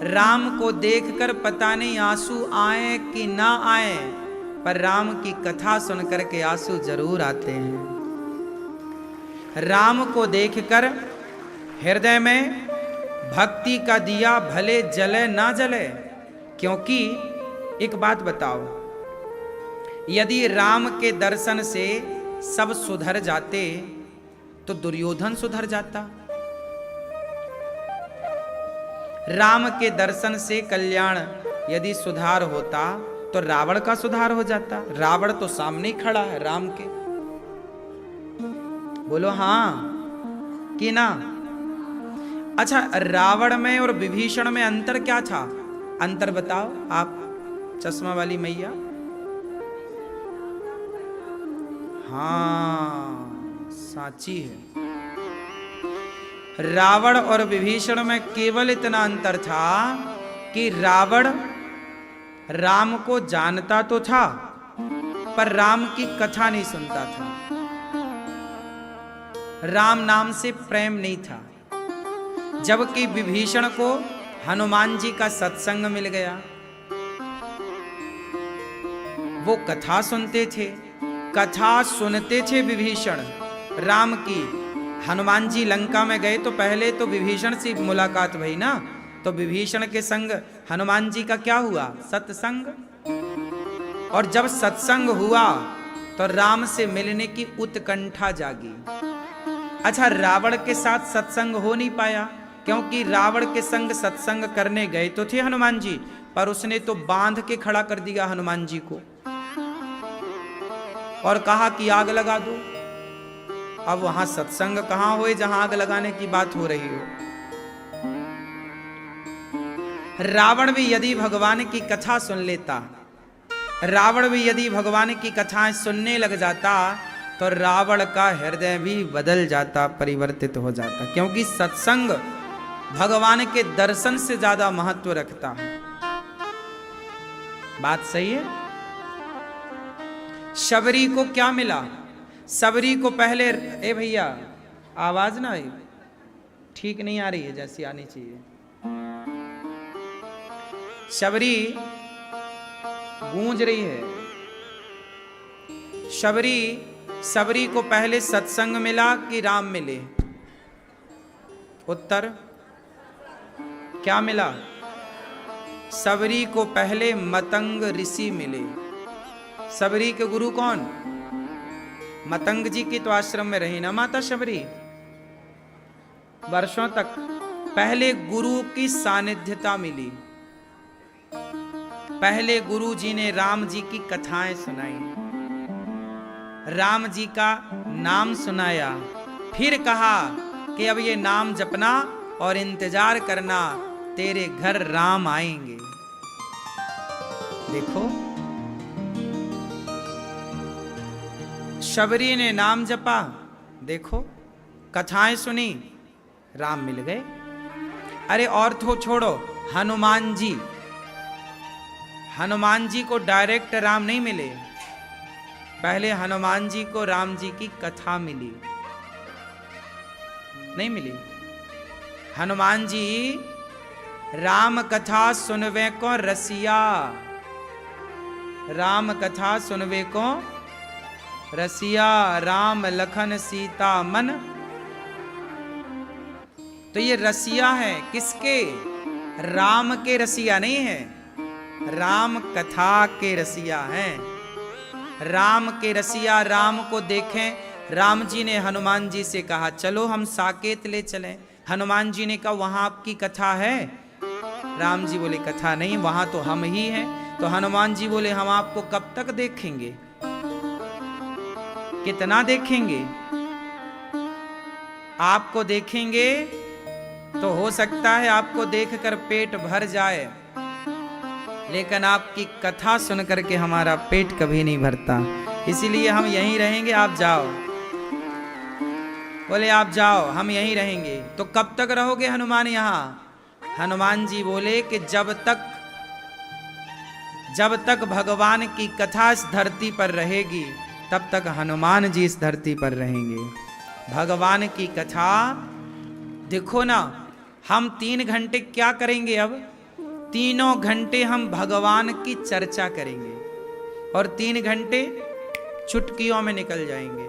राम को देखकर पता नहीं आंसू आए कि ना आए, पर राम की कथा सुनकर के आंसू जरूर आते हैं। राम को देखकर हृदय में भक्ति का दिया भले जले ना जले। क्योंकि एक बात बताओ, यदि राम के दर्शन से सब सुधर जाते तो दुर्योधन सुधर जाता। राम के दर्शन से कल्याण यदि सुधार होता तो रावण का सुधार हो जाता। रावण तो सामने ही खड़ा है राम के। बोलो हाँ कि ना? अच्छा, रावण में और विभीषण में अंतर क्या था? अंतर बताओ आप, चश्मा वाली मैया। हाँ, साची है। रावण और विभीषण में केवल इतना अंतर था कि रावण राम को जानता तो था पर राम की कथा नहीं सुनता था। राम नाम से प्रेम नहीं था। जबकि विभीषण को हनुमान जी का सत्संग मिल गया, वो कथा सुनते थे, कथा सुनते थे विभीषण राम की। हनुमान जी लंका में गए तो पहले तो विभीषण से मुलाकात भई ना, तो विभीषण के संग हनुमान जी का क्या हुआ? सत्संग। और जब सत्संग हुआ तो राम से मिलने की उत्कंठा जागी। अच्छा, रावण के साथ सत्संग हो नहीं पाया क्योंकि रावण के संग सत्संग करने गए तो थे हनुमान जी, पर उसने तो बांध के खड़ा कर दिया हनुमान जी को और कहा कि आग लगा दो। अब वहां सत्संग कहां हुए जहां आग लगाने की बात हो रही हो। रावण भी यदि भगवान की कथा सुन लेता, रावण भी यदि भगवान की कथाएं सुनने लग जाता तो रावण का हृदय भी बदल जाता, परिवर्तित हो जाता। क्योंकि सत्संग भगवान के दर्शन से ज्यादा महत्व रखता है। बात सही है? शबरी को क्या मिला? शबरी को पहले, ए भैया आवाज ना आई, ठीक नहीं आ रही है जैसी आनी चाहिए। शबरी गूंज रही है। शबरी को पहले सत्संग मिला कि राम मिले? उत्तर क्या मिला? शबरी को पहले मतंग ऋषि मिले। शबरी के गुरु कौन? मतंग जी के तो आश्रम में रही ना माता शबरी वर्षों तक। पहले गुरु की सानिध्यता मिली, पहले गुरु जी ने राम जी की कथाएं सुनाई, राम जी का नाम सुनाया, फिर कहा कि अब ये नाम जपना और इंतजार करना, तेरे घर राम आएंगे। देखो, शबरी ने नाम जपा, देखो कथाएं सुनी, राम मिल गए। अरे और तो छोड़ो, हनुमान जी को डायरेक्ट राम नहीं मिले, पहले हनुमान जी को राम जी की कथा मिली, नहीं मिली? हनुमान जी राम कथा सुनवे को रसिया, राम कथा सुनवे को रसिया, राम लखन सीता मन। तो ये रसिया है किसके? राम के रसिया नहीं है, राम कथा के रसिया हैं। राम के रसिया राम को देखें। राम जी ने हनुमान जी से कहा चलो हम साकेत ले चलें। हनुमान जी ने कहा वहां आपकी कथा है? राम जी बोले कथा नहीं, वहां तो हम ही हैं। तो हनुमान जी बोले हम आपको कब तक देखेंगे, कितना देखेंगे? आपको देखेंगे तो हो सकता है आपको देखकर पेट भर जाए, लेकिन आपकी कथा सुन करके हमारा पेट कभी नहीं भरता, इसीलिए हम यहीं रहेंगे, आप जाओ। बोले आप जाओ, हम यहीं रहेंगे। तो कब तक रहोगे हनुमान यहाँ? हनुमान जी बोले कि जब तक भगवान की कथा इस धरती पर रहेगी तब तक हनुमान जी इस धरती पर रहेंगे। भगवान की कथा देखो ना, हम 3 घंटे क्या करेंगे अब? 3 घंटे हम भगवान की चर्चा करेंगे और 3 घंटे चुटकियों में निकल जाएंगे।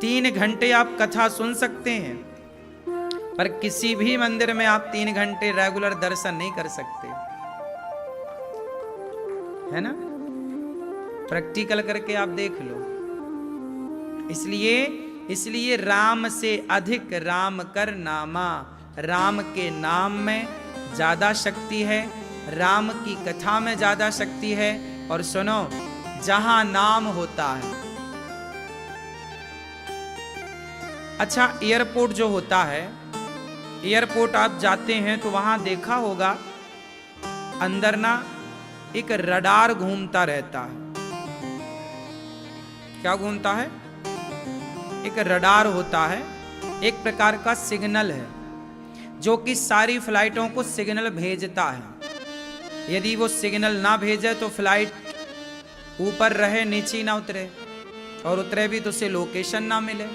3 घंटे आप कथा सुन सकते हैं, पर किसी भी मंदिर में आप 3 घंटे रेगुलर दर्शन नहीं कर सकते, है ना? प्रैक्टिकल करके आप देख लो। इसलिए राम से अधिक राम कर नामा, राम के नाम में ज्यादा शक्ति है, राम की कथा में ज्यादा शक्ति है। और सुनो, जहां नाम होता है, अच्छा एयरपोर्ट जो होता है, एयरपोर्ट आप जाते हैं तो वहां देखा होगा अंदर ना एक रडार घूमता रहता है। क्या घूमता है? एक रडार होता है, एक प्रकार का सिग्नल है जो कि सारी फ्लाइटों को सिग्नल भेजता है। यदि वो सिग्नल ना भेजे तो फ्लाइट ऊपर रहे नीचे ना उतरे, और उतरे भी तो उसे लोकेशन ना मिले,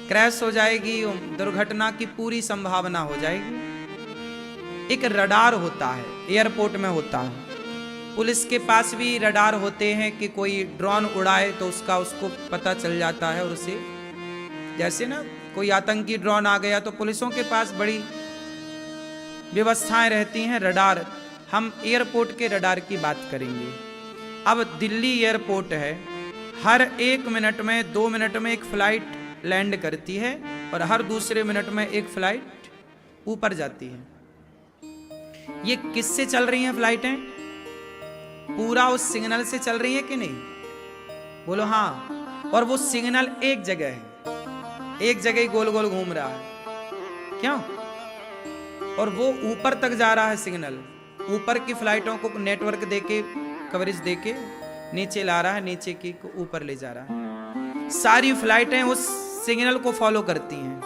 क्रैश हो जाएगी, दुर्घटना की पूरी संभावना हो जाएगी। एक रडार होता है, एयरपोर्ट में होता है। पुलिस के पास भी रडार होते हैं कि कोई ड्रोन उड़ाए तो उसको पता चल जाता है, और उसे जैसे ना कोई आतंकी ड्रोन आ गया तो पुलिसों के पास बड़ी व्यवस्थाएं रहती हैं। रडार, हम एयरपोर्ट के रडार की बात करेंगे। अब दिल्ली एयरपोर्ट है, हर 1 मिनट में 2 मिनट में एक फ्लाइट लैंड करती है और हर दूसरे मिनट में एक फ्लाइट ऊपर जाती है। ये किससे चल रही हैं फ्लाइटें? पूरा उस सिग्नल से चल रही है कि नहीं? बोलो हाँ। और वो सिग्नल एक जगह है, एक जगह ही गोल गोल घूम रहा है। क्यों? और वो ऊपर तक जा रहा है सिग्नल, ऊपर की फ्लाइटों को नेटवर्क देके, कवरेज देके नीचे ला रहा है, नीचे की को ऊपर ले जा रहा है। सारी फ्लाइटें उस सिग्नल को फॉलो करती हैं?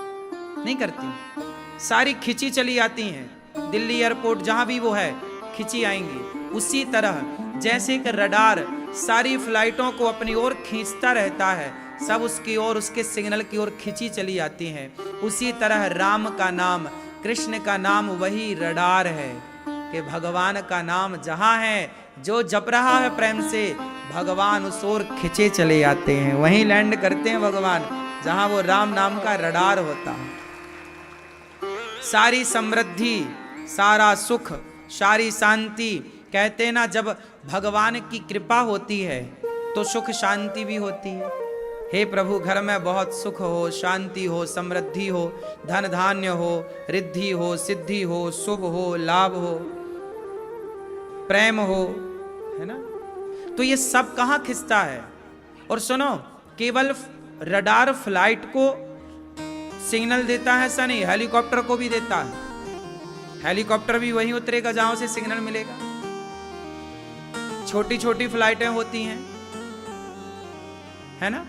नहीं करती, सारी खिंची चली आती हैं। दिल्ली एयरपोर्ट जहां भी वो है, खिंची आएंगी। उसी तरह जैसे कि रडार सारी फ्लाइटों को अपनी ओर खींचता रहता है, सब उसकी ओर, उसके सिग्नल की ओर खिंची चली आती हैं, उसी तरह राम का नाम, कृष्ण का नाम वही रडार है कि भगवान का नाम जहां है, जो जप रहा है प्रेम से, भगवान उस ओर खिंचे चले आते हैं, वहीं लैंड करते हैं भगवान जहां वो राम नाम का रडार होता है। सारी समृद्धि, सारा सुख, सारी शांति, कहते हैं ना जब भगवान की कृपा होती है तो सुख शांति भी होती है। हे प्रभु, घर में बहुत सुख हो, शांति हो, समृद्धि हो, धन धान्य हो, रिद्धि हो, सिद्धि हो, शुभ हो, लाभ हो, प्रेम हो, है ना? तो ये सब कहां खिंचता है? और सुनो, केवल रडार फ्लाइट को सिग्नल देता है ऐसा नहीं, हेलीकॉप्टर को भी देता है। हेलीकॉप्टर भी वहीं उतरेगा जहां से सिग्नल मिलेगा। छोटी छोटी फ्लाइटें होती हैं, है ना,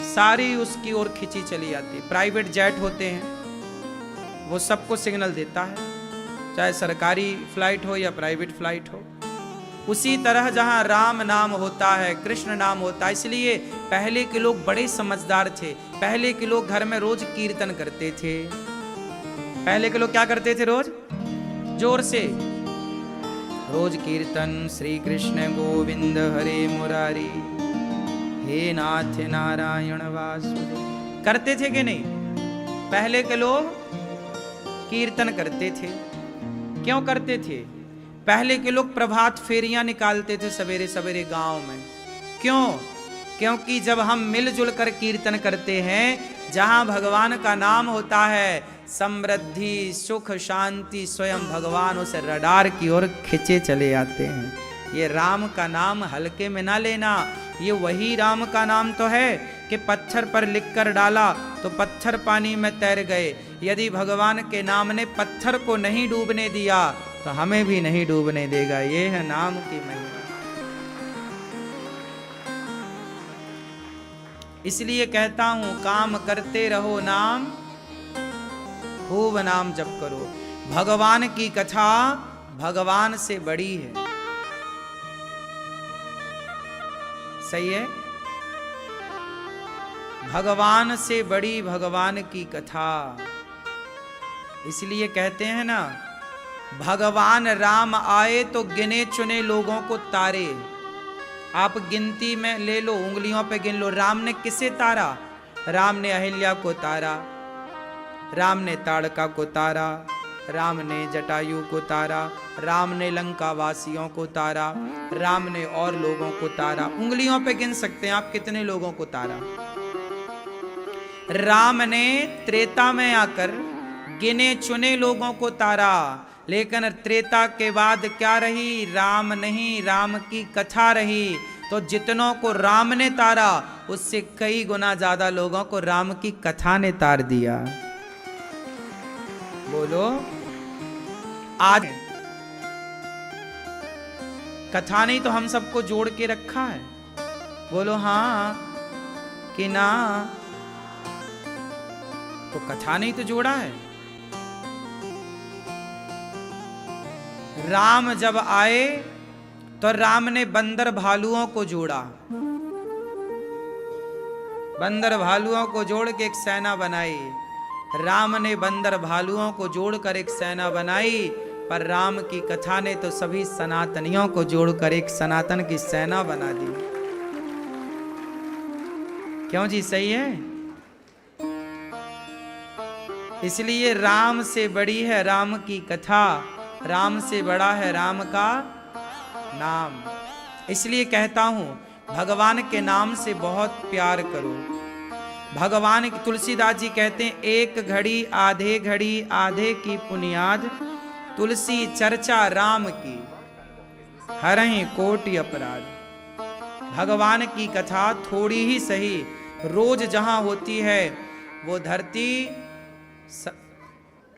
सारी उसकी ओर खिंची चली आती है। प्राइवेट जेट होते हैं, वो सबको सिग्नल देता है, चाहे सरकारी फ्लाइट हो या प्राइवेट फ्लाइट हो। उसी तरह जहां राम नाम होता है, कृष्ण नाम होता है, इसलिए पहले के लोग बड़े समझदार थे। पहले के लोग घर में रोज कीर्तन करते थे। पहले के लोग क्या करते थे? रोज जोर से रोज कीर्तन, श्री कृष्ण गोविंद हरे मुरारी, हे नाथ नारायण वासुदेव, करते थे कि नहीं? पहले के लोग कीर्तन करते थे। क्यों करते थे? पहले के लोग प्रभात फेरियां निकालते थे सवेरे सवेरे गांव में। क्यों? क्योंकि जब हम मिलजुल कर कीर्तन करते हैं, जहां भगवान का नाम होता है, समृद्धि, सुख, शांति स्वयं भगवान उस रडार की ओर खिंचे चले आते हैं। ये राम का नाम हल्के में ना लेना। ये वही राम का नाम तो है कि पत्थर पर लिख कर डाला तो पत्थर पानी में तैर गए। यदि भगवान के नाम ने पत्थर को नहीं डूबने दिया तो हमें भी नहीं डूबने देगा। ये है नाम की महिमा। इसलिए कहता हूं, काम करते रहो नाम, खूब नाम जप करो। भगवान की कथा भगवान से बड़ी है। सही है? भगवान से बड़ी भगवान की कथा। इसलिए कहते हैं ना, भगवान राम आए तो गिने चुने लोगों को तारे। आप गिनती में ले लो, उंगलियों पे गिन लो, राम ने किसे तारा? राम ने अहिल्या को तारा, राम ने ताड़का को तारा, राम ने जटायु को तारा, राम ने लंका वासियों को तारा, राम ने और लोगों को तारा। उंगलियों पे गिन सकते हैं आप कितने लोगों को तारा। राम ने त्रेता में आकर गिने चुने लोगों को तारा, लेकिन त्रेता के बाद क्या रही? राम नहीं, राम की कथा रही। तो जितनों को राम ने तारा, उससे कई गुना ज्यादा लोगों को राम की कथा ने तार दिया। बोलो, आज कथा नहीं तो हम सबको जोड़ के रखा है। बोलो हाँ कि ना? तो कथा नहीं तो जोड़ा है। राम जब आए तो राम ने बंदर भालुओं को जोड़ा, बंदर भालुओं को जोड़ के एक सेना बनाई। राम ने बंदर भालुओं को जोड़कर एक सेना बनाई, पर राम की कथा ने तो सभी सनातनियों को जोड़कर एक सनातन की सेना बना दी। क्यों जी, सही है? इसलिए राम से बड़ी है राम की कथा, राम से बड़ा है राम का नाम। इसलिए कहता हूं, भगवान के नाम से बहुत प्यार करो। भगवान, तुलसीदास जी कहते हैं, एक घड़ी आधे घड़ी आधे की पुनियाद, तुलसी चर्चा राम की हरहि कोटि अपराध। भगवान की कथा थोड़ी ही सही रोज जहां होती है, वो धरती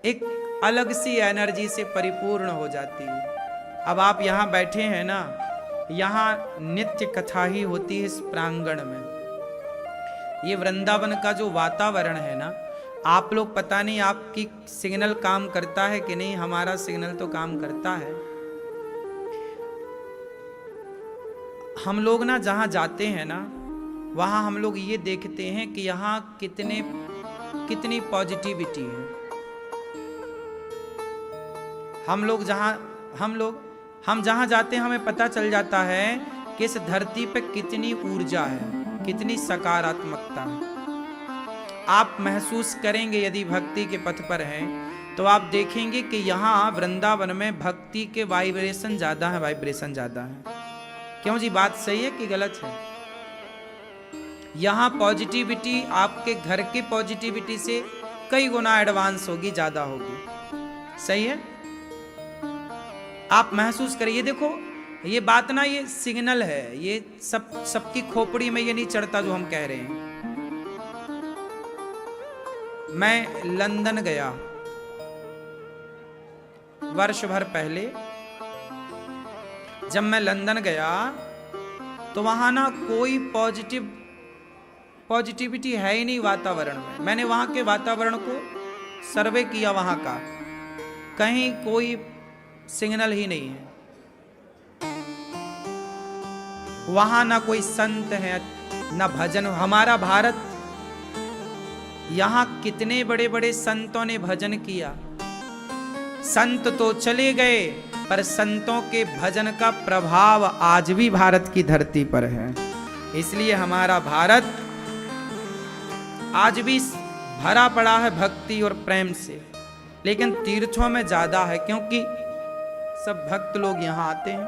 एक अलग सी एनर्जी से परिपूर्ण हो जाती है। अब आप यहाँ बैठे हैं ना, यहाँ नित्य कथा ही होती है इस प्रांगण में। ये वृंदावन का जो वातावरण है ना, आप लोग पता नहीं आपकी सिग्नल काम करता है कि नहीं, हमारा सिग्नल तो काम करता है। हम लोग ना जहाँ जाते हैं ना, वहाँ हम लोग ये देखते हैं कि यहाँ कितनी पॉजिटिविटी है। हम जहाँ जाते हैं हमें पता चल जाता है कि इस धरती पे कितनी ऊर्जा है, कितनी सकारात्मकता है। आप महसूस करेंगे यदि भक्ति के पथ पर हैं, तो आप देखेंगे कि यहाँ वृंदावन में भक्ति के वाइब्रेशन ज़्यादा है, क्यों जी, बात सही है कि गलत है? यहाँ पॉजिटिविटी आपके घर के पॉजिटिविटी से कई गुना एडवांस होगी, ज़्यादा होगी। सही है? आप महसूस करिए। देखो, ये बात ना, ये सिग्नल है, ये सबकी खोपड़ी में ये नहीं चढ़ता जो हम कह रहे हैं। मैं लंदन गया वर्ष भर पहले। जब मैं लंदन गया तो वहां ना कोई पॉजिटिविटी है ही नहीं वातावरण में। मैंने वहां के वातावरण को सर्वे किया, वहां का कहीं कोई सिग्नल ही नहीं है। वहां ना कोई संत है, ना भजन। हमारा भारत, यहां कितने बड़े बड़े संतों ने भजन किया। संत तो चले गए, पर संतों के भजन का प्रभाव आज भी भारत की धरती पर है। इसलिए हमारा भारत आज भी भरा पड़ा है भक्ति और प्रेम से, लेकिन तीर्थों में ज्यादा है, क्योंकि सब भक्त लोग यहाँ आते हैं।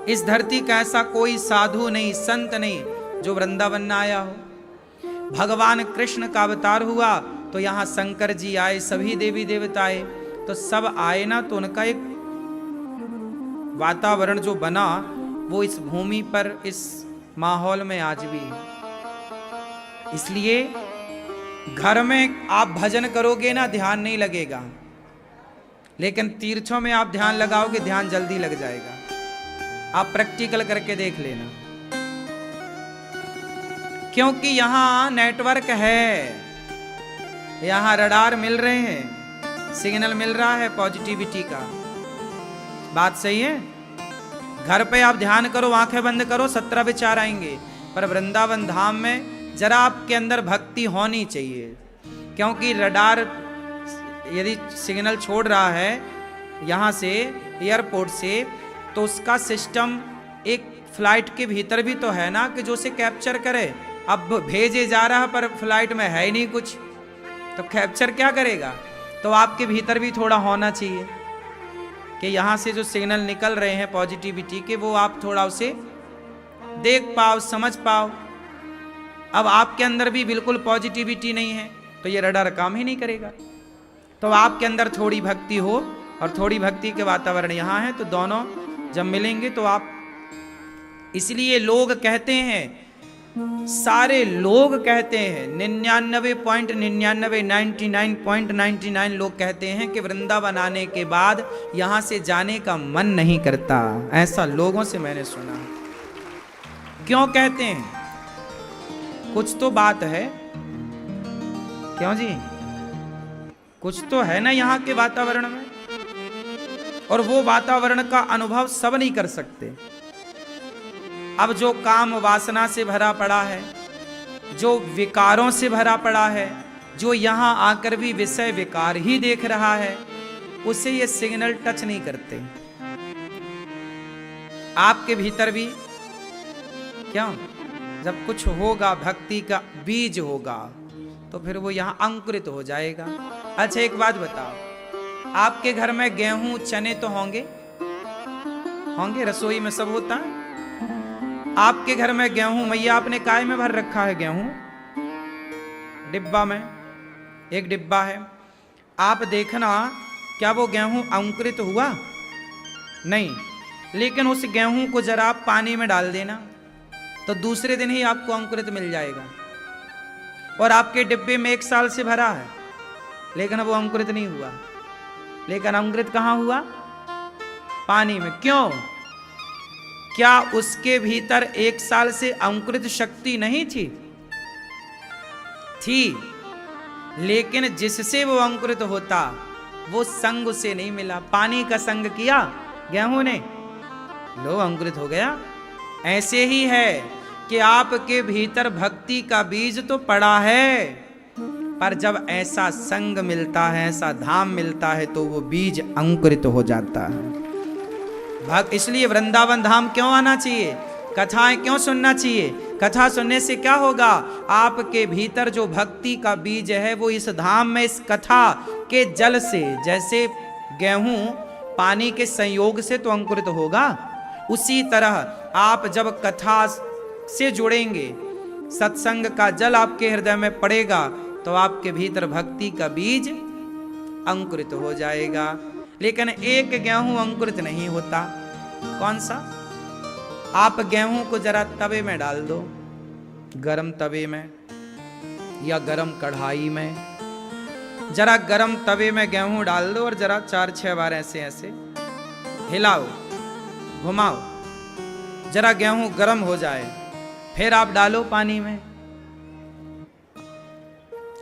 इस धरती का ऐसा कोई साधु नहीं, संत नहीं जो वृंदावन न आया हो। भगवान कृष्ण का अवतार हुआ तो यहाँ शंकर जी आए, सभी देवी देवता आए, तो सब आए ना, तो उनका एक वातावरण जो बना वो इस भूमि पर, इस माहौल में आज भी है। इसलिए घर में आप भजन करोगे ना, ध्यान नहीं लगेगा, लेकिन तीर्थों में आप ध्यान लगाओगे, ध्यान जल्दी लग जाएगा। आप प्रैक्टिकल करके देख लेना, क्योंकि यहां नेटवर्क है, यहां रडार मिल रहे हैं, सिग्नल मिल रहा है पॉजिटिविटी का। बात सही है? घर पे आप ध्यान करो, आंखें बंद करो, 17 विचार आएंगे, पर वृंदावन धाम में जरा आपके अंदर भक्ति होनी चाहिए, क्योंकि रडार यदि सिग्नल छोड़ रहा है यहाँ से एयरपोर्ट से, तो उसका सिस्टम एक फ्लाइट के भीतर भी तो है ना कि जो उसे कैप्चर करे। अब भेजे जा रहा पर फ्लाइट में है ही नहीं कुछ, तो कैप्चर क्या करेगा? तो आपके भीतर भी थोड़ा होना चाहिए कि यहाँ से जो सिग्नल निकल रहे हैं पॉजिटिविटी के, वो आप थोड़ा उसे देख पाओ, समझ पाओ। अब आपके अंदर भी बिल्कुल पॉजिटिविटी नहीं है तो ये रडार काम ही नहीं करेगा। तो आपके अंदर थोड़ी भक्ति हो और थोड़ी भक्ति के वातावरण यहाँ है, तो दोनों जब मिलेंगे तो आप, इसलिए लोग कहते हैं, सारे लोग कहते हैं 99.99 लोग कहते हैं कि वृंदावन आने के बाद यहां से जाने का मन नहीं करता। ऐसा लोगों से मैंने सुना। क्यों कहते हैं? कुछ तो बात है। क्यों जी? कुछ तो है ना यहाँ के वातावरण में, और वो वातावरण का अनुभव सब नहीं कर सकते। अब जो काम वासना से भरा पड़ा है, जो विकारों से भरा पड़ा है, जो यहाँ आकर भी विषय विकार ही देख रहा है, उसे ये सिग्नल टच नहीं करते। आपके भीतर भी क्यों, जब कुछ होगा, भक्ति का बीज होगा, तो फिर वो यहाँ अंकुरित हो जाएगा। अच्छा एक बात बताओ, आपके घर में गेहूं चने तो होंगे, होंगे, रसोई में सब होता है। आपके घर में गेहूं, मैया आपने काय में भर रखा है गेहूं? डिब्बा में, एक डिब्बा है। आप देखना क्या वो गेहूं अंकुरित हुआ? नहीं। लेकिन उस गेहूं को जरा आप पानी में डाल देना तो दूसरे दिन ही आपको अंकुरित मिल जाएगा। और आपके डिब्बे में 1 साल से भरा है, लेकिन वो अंकुरित नहीं हुआ। लेकिन अंकुरित कहां हुआ? पानी में। क्यों? क्या उसके भीतर 1 साल से अंकुरित शक्ति नहीं थी? थी, लेकिन जिससे वो अंकुरित होता वो संग उसे नहीं मिला। पानी का संग किया गेहूं ने, लो अंकुरित हो गया। ऐसे ही है कि आपके भीतर भक्ति का बीज तो पड़ा है, पर जब ऐसा संग मिलता है, ऐसा धाम मिलता है, तो वो बीज अंकुरित हो जाता है। इसलिए वृंदावन धाम क्यों आना चाहिए? कथाएं क्यों सुनना चाहिए? कथा सुनने से क्या होगा? आपके भीतर जो भक्ति का बीज है वो इस धाम में, इस कथा के जल से, जैसे गेहूं पानी के संयोग से तो अंकुरित होगा, उसी तरह आप जब कथा से जुड़ेंगे, सत्संग का जल आपके हृदय में पड़ेगा, तो आपके भीतर भक्ति का बीज अंकुरित हो जाएगा। लेकिन एक गेहूं अंकुरित नहीं होता। कौन सा? आप गेहूं को जरा तवे में डाल दो, गरम तवे में या गरम कढ़ाई में, जरा गरम तवे में गेहूं डाल दो और जरा 4-6 बार ऐसे ऐसे हिलाओ, घुमाओ, जरा गेहूं गरम हो जाए, फिर आप डालो पानी में।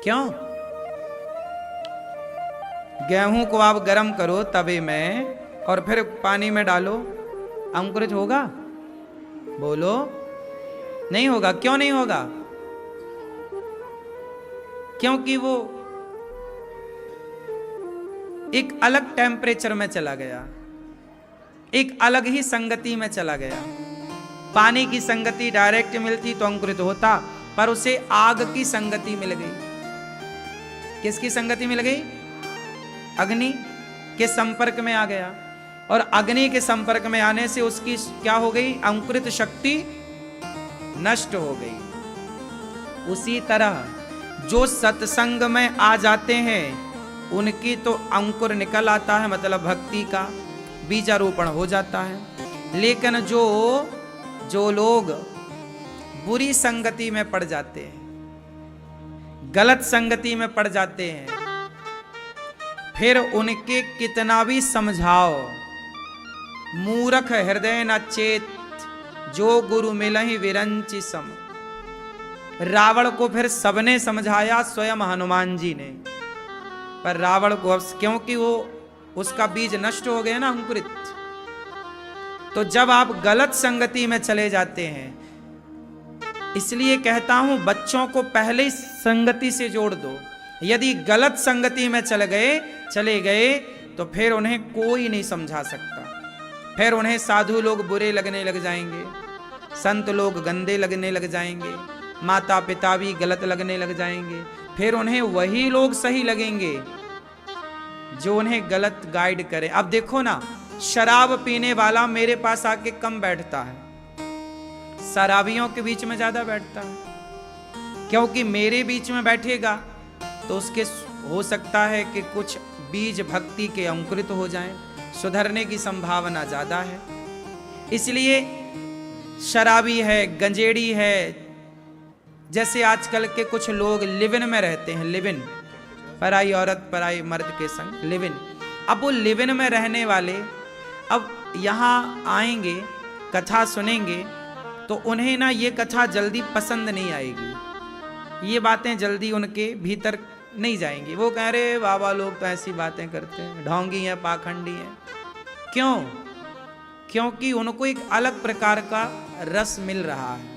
क्यों? गेहूं को आप गरम करो तवे में और फिर पानी में डालो, अंकुरित होगा? बोलो, नहीं होगा। क्यों नहीं होगा? क्योंकि वो एक अलग टेम्परेचर में चला गया, एक अलग ही संगति में चला गया। पानी की संगति डायरेक्ट मिलती तो अंकुरित होता, पर उसे आग की संगति मिल गई। किसकी संगति मिल गई? अग्नि के संपर्क में आ गया, और अग्नि के संपर्क में आने से उसकी क्या हो गई? अंकुरित शक्ति नष्ट हो गई। उसी तरह जो सत्संग में आ जाते हैं उनकी तो अंकुर निकल आता है, मतलब भक्ति का बीजारोपण हो जाता है। लेकिन जो लोग बुरी संगति में पड़ जाते हैं, गलत संगति में पड़ जाते हैं, फिर उनके कितना भी समझाओ, मूर्ख हृदय न चेत, जो गुरु मिलहि विरंचि सम। रावण को फिर सबने समझाया, स्वयं हनुमान जी ने, पर रावण को, क्योंकि वो उसका बीज नष्ट हो गया ना, अंकुरित। तो जब आप गलत संगति में चले जाते हैं, इसलिए कहता हूं बच्चों को पहले ही संगति से जोड़ दो। यदि गलत संगति में चले गए तो फिर उन्हें कोई नहीं समझा सकता। फिर उन्हें साधु लोग बुरे लगने लग जाएंगे, संत लोग गंदे लगने लग जाएंगे, माता पिता भी गलत लगने लग जाएंगे। फिर उन्हें वही लोग सही लगेंगे जो उन्हें गलत गाइड करे। अब देखो ना, शराब पीने वाला मेरे पास आके कम बैठता है, शराबियों के बीच में ज्यादा बैठता है, क्योंकि मेरे बीच में बैठेगा तो उसके हो सकता है कि कुछ बीज भक्ति के अंकुरित हो जाएं, सुधरने की संभावना ज्यादा है। इसलिए शराबी है, गंजेड़ी है, जैसे आजकल के कुछ लोग लिव इन में रहते हैं, लिव इन, पराई औरत पराई मर्द के संग लिव इन। अब वो लिव इन में रहने वाले अब यहाँ आएंगे, कथा सुनेंगे, तो उन्हें ना ये कथा जल्दी पसंद नहीं आएगी, ये बातें जल्दी उनके भीतर नहीं जाएंगी। वो कह रहे बाबा लोग तो ऐसी बातें करते हैं, ढोंगी हैं, पाखंडी हैं। क्यों? क्योंकि उनको एक अलग प्रकार का रस मिल रहा है।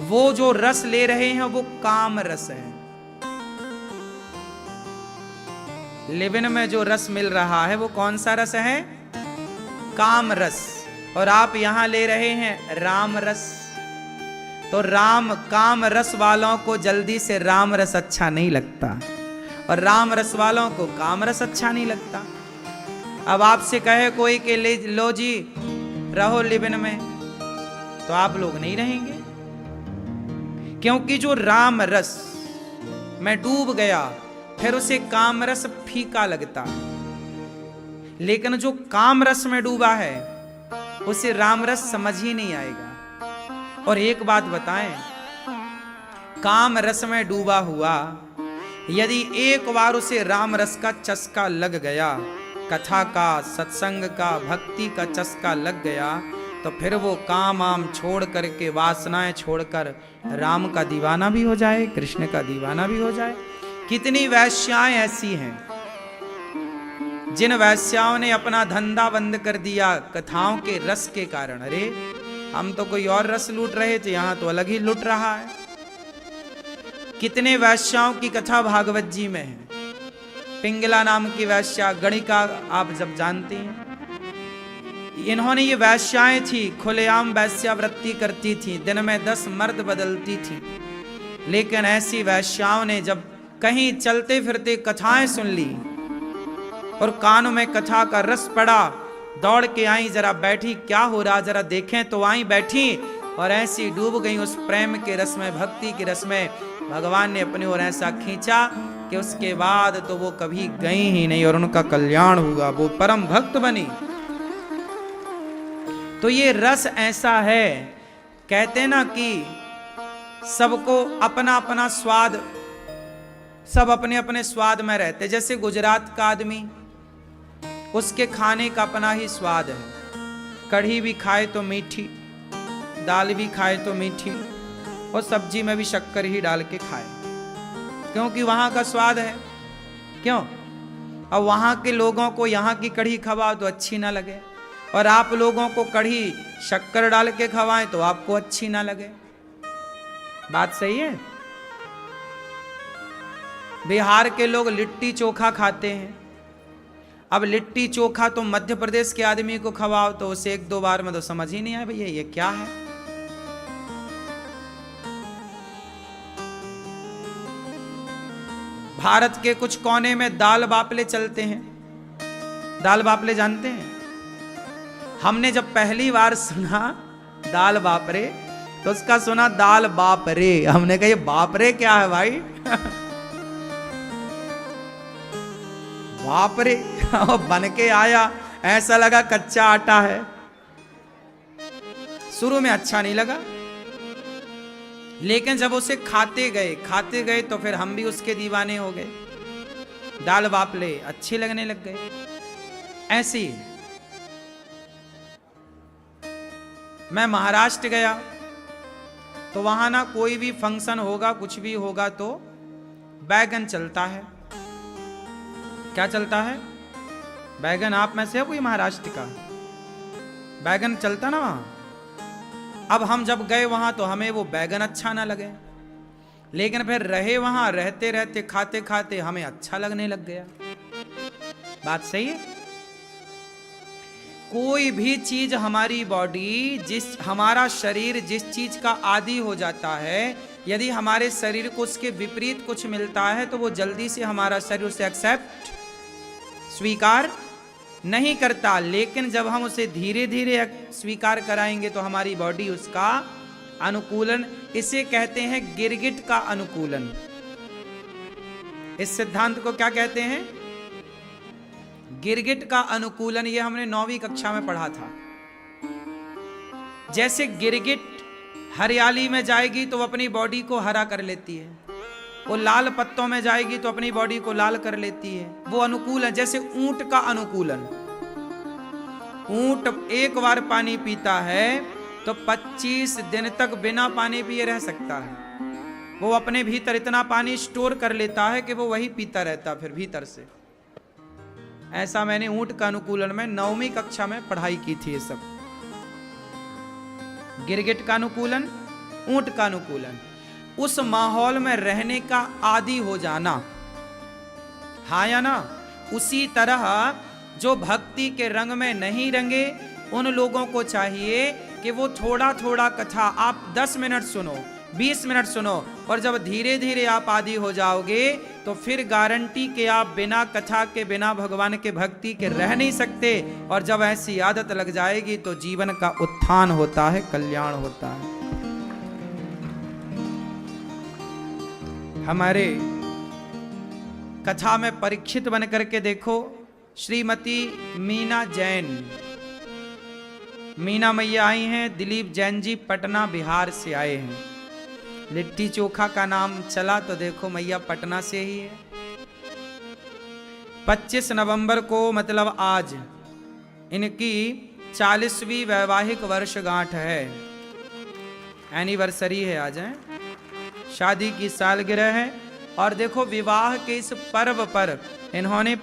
वो जो रस ले रहे हैं वो काम रस है। लिविन में जो रस मिल रहा है वो कौन सा रस है? काम रस। और आप यहां ले रहे हैं राम रस। तो राम काम रस वालों को जल्दी से राम रस अच्छा नहीं लगता, और राम रस वालों को काम रस अच्छा नहीं लगता। अब आपसे कहे कोई कि लो जी रहो लिविन में, तो आप लोग नहीं रहेंगे, क्योंकि जो राम रस में डूब गया फिर उसे काम रस फीका लगता है। लेकिन जो काम रस में डूबा है उसे राम रस समझ ही नहीं आएगा। और एक बात बताएं, काम रस में डूबा हुआ यदि एक बार उसे राम रस का चस्का लग गया, कथा का, सत्संग का, भक्ति का चस्का लग गया, तो फिर वो काम आम छोड़ करके, वासनाएं छोड़कर राम का दीवाना भी हो जाए, कृष्ण का दीवाना भी हो जाए। कितनी वैश्याएं ऐसी हैं जिन वैश्याओं ने अपना धंधा बंद कर दिया कथाओं के रस के कारण। अरे हम तो कोई और रस लूट रहे थे, यहां तो अलग ही लूट रहा है। कितने वैश्याओं की कथा भागवत जी में है। पिंगला नाम की वैश्या, गणिका आप जब जानती हैं, इन्होंने ये वैश्याएं थी, खुलेआम वैश्यावृत्ति करती थी, दिन में 10 मर्द बदलती थी। लेकिन ऐसी वैश्याओं ने जब कहीं चलते फिरते कथाएं सुन ली और कानों में कथा का रस पड़ा, दौड़ के आई, जरा बैठी, क्या हो रहा जरा देखें, तो आई, बैठी और ऐसी डूब गई उस प्रेम के रस में, भक्ति के रस में। भगवान ने अपनी ओर ऐसा खींचा कि उसके बाद तो वो कभी गई ही नहीं और उनका कल्याण हुआ, वो परम भक्त बनी। तो ये रस ऐसा है, कहते ना कि सबको अपना अपना स्वाद, सब अपने अपने स्वाद में रहते। जैसे गुजरात का आदमी, उसके खाने का अपना ही स्वाद है, कढ़ी भी खाए तो मीठी, दाल भी खाए तो मीठी, और सब्जी में भी शक्कर ही डाल के खाए, क्योंकि वहां का स्वाद है। क्यों? अब वहां के लोगों को यहाँ की कढ़ी खवाओ तो अच्छी ना लगे, और आप लोगों को कढ़ी शक्कर डाल के खवाएं तो आपको अच्छी ना लगे। बात सही है? बिहार के लोग लिट्टी चोखा खाते हैं। अब लिट्टी चोखा तो मध्य प्रदेश के आदमी को खवाओ तो उसे 1-2 बार में तो समझ ही नहीं आए भैया ये क्या है। भारत के कुछ कोने में दाल बाफले चलते हैं। दाल बाफले जानते हैं? हमने जब पहली बार सुना दाल बापरे तो उसका सुना दाल बापरे, हमने कहा ये बापरे क्या है भाई? बापरे बन के आया, ऐसा लगा कच्चा आटा है। शुरू में अच्छा नहीं लगा, लेकिन जब उसे खाते गए तो फिर हम भी उसके दीवाने हो गए। दाल बाफले अच्छे लगने लग गए। ऐसी मैं महाराष्ट्र गया तो वहां ना कोई भी फंक्शन होगा, कुछ भी होगा तो बैगन चलता है। क्या चलता है? बैगन। आप में से हो कोई महाराष्ट्र का? बैगन चलता ना वहां। अब हम जब गए वहां तो हमें वो बैगन अच्छा ना लगे, लेकिन फिर रहे वहां, रहते रहते खाते खाते हमें अच्छा लगने लग गया। बात सही है। कोई भी चीज हमारी बॉडी, हमारा शरीर जिस चीज का आदी हो जाता है, यदि हमारे शरीर को उसके विपरीत कुछ मिलता है तो वो जल्दी से हमारा शरीर उसे एक्सेप्ट, स्वीकार नहीं करता। लेकिन जब हम उसे धीरे धीरे स्वीकार कराएंगे तो हमारी बॉडी उसका अनुकूलन, इसे कहते हैं गिरगिट का अनुकूलन। इस सिद्धांत को क्या कहते हैं? गिरगिट का अनुकूलन। ये हमने 9वीं कक्षा में पढ़ा था। जैसे गिरगिट हरियाली में जाएगी तो अपनी बॉडी को हरा कर लेती है, वो लाल पत्तों में जाएगी तो अपनी बॉडी को लाल कर लेती है, वो अनुकूल है। जैसे ऊंट का अनुकूलन, ऊंट एक बार पानी पीता है तो 25 दिन तक बिना पानी पिए रह सकता है। वो अपने भीतर इतना पानी स्टोर कर लेता है कि वो वही पीता रहता फिर भीतर से। ऐसा मैंने ऊंट का अनुकूलन में 9वीं कक्षा में पढ़ाई की थी। ये सब गिरगिट का अनुकूलन, ऊंट का अनुकूलन, उस माहौल में रहने का आदी हो जाना, हाँ या ना। उसी तरह जो भक्ति के रंग में नहीं रंगे, उन लोगों को चाहिए कि वो थोड़ा थोड़ा कथा आप 10 मिनट सुनो, 20 मिनट सुनो, और जब धीरे धीरे आप आदी हो जाओगे तो फिर गारंटी कि आप बिना कथा के, बिना भगवान के भक्ति के रह नहीं सकते। और जब ऐसी आदत लग जाएगी तो जीवन का उत्थान होता है, कल्याण होता है। हमारे कथा में परीक्षित बन करके देखो, श्रीमती मीना जैन, मीना मैया आई हैं। दिलीप जैन जी पटना बिहार से आए हैं। लिट्टी चोखा का नाम चला तो देखो मैया पटना से ही है। 25 नवंबर को, मतलब आज, इनकी 40वीं वैवाहिक वर्षगांठ है, एनिवर्सरी है आज, है शादी की सालगिरह है। और देखो विवाह के इस पर्व पर इन्होंने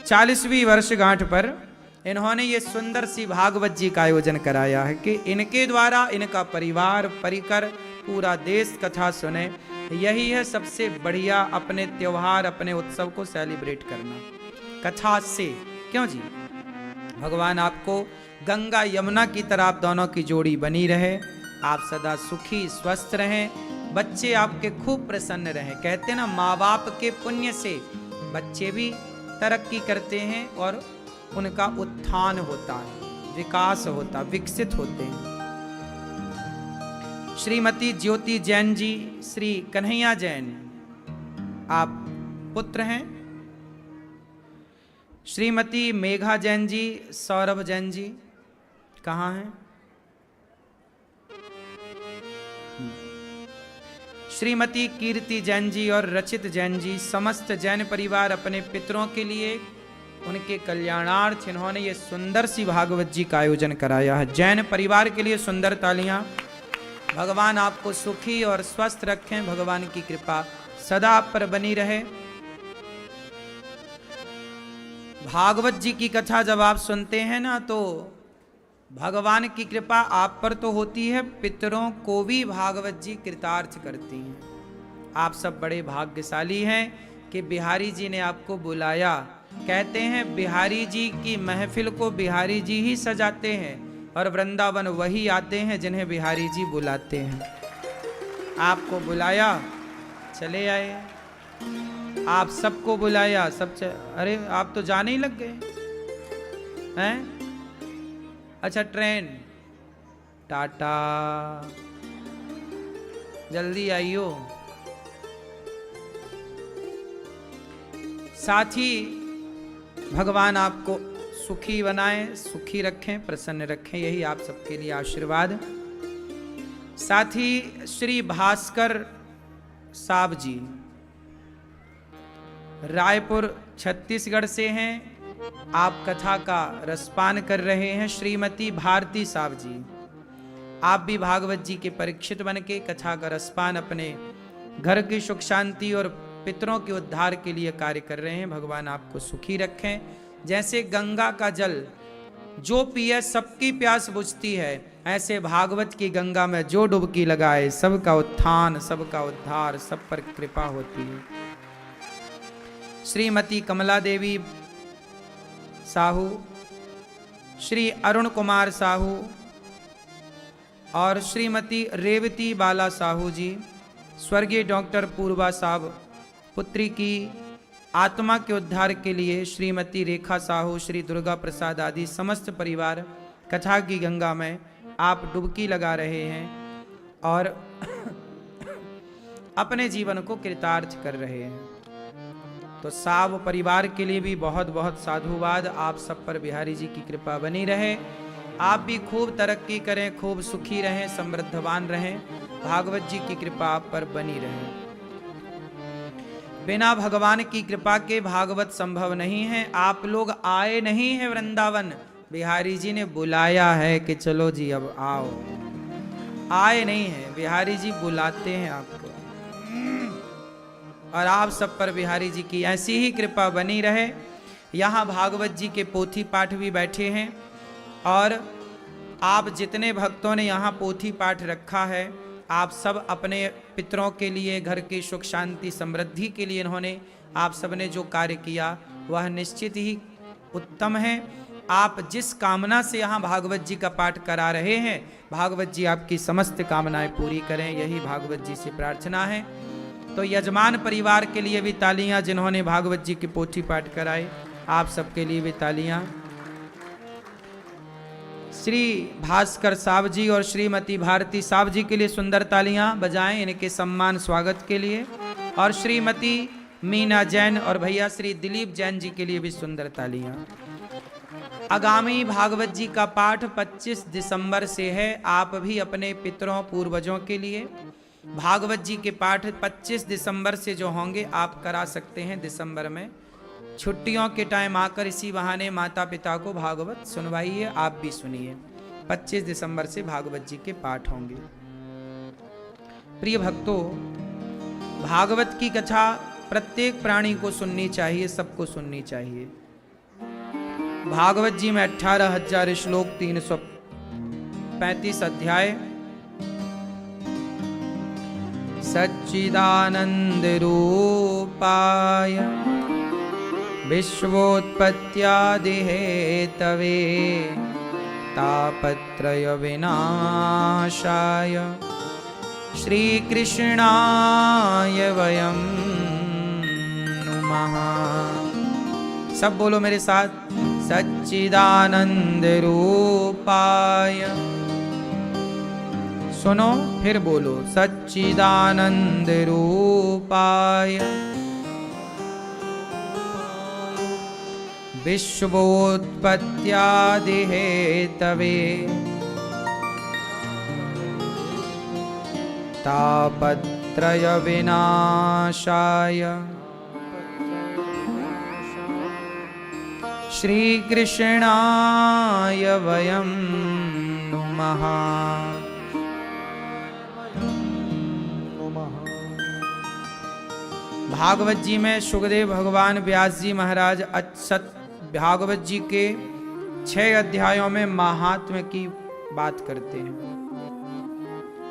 40वीं वर्षगांठ पर इन्होंने ये सुंदर सी भागवत जी का आयोजन कराया है कि इनके द्वारा इनका परिवार परिकर पूरा देश कथा सुने। यही है सबसे बढ़िया अपने त्योहार, अपने उत्सव को सेलिब्रेट करना कथा से। क्यों जी? भगवान आपको गंगा यमुना की तरह आप दोनों की जोड़ी बनी रहे, आप सदा सुखी स्वस्थ रहें, बच्चे आपके खूब प्रसन्न रहें। कहते हैं ना, माँ बाप के पुण्य से बच्चे भी तरक्की करते हैं और उनका उत्थान होता है, विकास होता, विकसित होते हैं। श्रीमती ज्योति जैन जी, श्री कन्हैया जैन, आप पुत्र हैं। श्रीमती मेघा जैन जी, सौरभ जैन जी कहाँ हैं? श्रीमती कीर्ति जैन जी और रचित जैन जी, समस्त जैन परिवार अपने पितरों के लिए, उनके कल्याणार्थ इन्होंने ये सुंदर सी भागवत जी का आयोजन कराया है। जैन परिवार के लिए सुंदर तालियां। भगवान आपको सुखी और स्वस्थ रखें, भगवान की कृपा सदा आप पर बनी रहे। भागवत जी की कथा जब आप सुनते हैं ना, तो भगवान की कृपा आप पर तो होती है, पितरों को भी भागवत जी कृतार्थ करती हैं। आप सब बड़े भाग्यशाली हैं कि बिहारी जी ने आपको बुलाया। कहते हैं बिहारी जी की महफिल को बिहारी जी ही सजाते हैं और वृंदावन वही आते हैं जिन्हें बिहारी जी बुलाते हैं। आपको बुलाया, चले आए। आप सबको बुलाया, अरे आप तो जाने ही लग गए हैं। अच्छा, ट्रेन, टाटा, जल्दी आइयो। साथ ही भगवान आपको सुखी बनाएं, सुखी रखें, प्रसन्न रखें, यही आप सबके लिए आशीर्वाद। साथ ही श्री भास्कर साहब जी रायपुर छत्तीसगढ़ से हैं, आप कथा का रसपान कर रहे हैं। श्रीमती भारती साहब जी, आप भी भागवत जी के परीक्षित बन के कथा का रसपान अपने घर की सुख शांति और पितरों के उद्धार के लिए कार्य कर रहे हैं। भगवान आपको सुखी रखें। जैसे गंगा का जल जो पिए सबकी प्यास बुझती है, ऐसे भागवत की गंगा में जो डुबकी लगाए सबका उत्थान, सबका उद्धार, सब पर कृपा होती है। श्रीमती कमला देवी साहू, श्री अरुण कुमार साहू और श्रीमती रेवती बाला साहू जी, स्वर्गीय डॉक्टर पूर्वा साहब, पुत्री की आत्मा के उद्धार के लिए श्रीमती रेखा साहू, श्री दुर्गा प्रसाद आदि समस्त परिवार कथा की गंगा में आप डुबकी लगा रहे हैं और अपने जीवन को कृतार्थ कर रहे हैं। तो साव परिवार के लिए भी बहुत बहुत साधुवाद। आप सब पर बिहारी जी की कृपा बनी रहे, आप भी खूब तरक्की करें, खूब सुखी रहें, समृद्धवान रहें, भागवत जी की कृपा आप पर बनी रहे। बिना भगवान की कृपा के भागवत संभव नहीं है। आप लोग आए नहीं हैं वृंदावन, बिहारी जी ने बुलाया है कि चलो जी अब आओ। आए नहीं हैं, बिहारी जी बुलाते हैं आपको। और आप सब पर बिहारी जी की ऐसी ही कृपा बनी रहे। यहाँ भागवत जी के पोथी पाठ भी बैठे हैं और आप जितने भक्तों ने यहाँ पोथी पाठ रखा है, आप सब अपने पितरों के लिए, घर की सुख शांति समृद्धि के लिए इन्होंने आप सब ने जो कार्य किया वह निश्चित ही उत्तम है। आप जिस कामना से यहाँ भागवत जी का पाठ करा रहे हैं, भागवत जी आपकी समस्त कामनाएं पूरी करें, यही भागवत जी से प्रार्थना है। तो यजमान परिवार के लिए भी तालियां, जिन्होंने भागवत जी के पोथी पाठ कराए, आप सबके लिए भी तालियां। श्री भास्कर साहब जी और श्रीमती भारती साहब जी के लिए सुंदर तालियां बजाएं, इनके सम्मान स्वागत के लिए। और श्रीमती मीना जैन और भैया श्री दिलीप जैन जी के लिए भी सुंदर तालियां। आगामी भागवत जी का पाठ 25 दिसंबर से है। आप भी अपने पितरों पूर्वजों के लिए भागवत जी के पाठ 25 दिसंबर से जो होंगे आप करा सकते हैं। दिसंबर में छुट्टियों के टाइम आकर इसी बहाने माता पिता को भागवत सुनवाइए, आप भी सुनिए। 25 दिसंबर से भागवत जी के पाठ होंगे। प्रिय भक्तों, भागवत की कथा प्रत्येक प्राणी को सुननी चाहिए, सबको सुननी चाहिए। भागवत जी में 18,000 श्लोक, 335 अध्याय। सच्चिदानंद रूपाय विश्वोत्पत्त्यादि हेतवे तापत्रय विनाशाय श्रीकृष्णाय वयं नुमः। सब बोलो मेरे साथ, सच्चिदानंद रूपाय। सुनो फिर बोलो, सच्चिदानंद रूपाय विश्वोत्पत्त्यादि हेतवे तापत्रय विनाशाय श्रीकृष्णाय वयं नुमः। भागवत जी में सुखदेव भगवान व्यास जी महाराज भागवत जी के 6 अध्यायों में महात्म्य की बात करते हैं।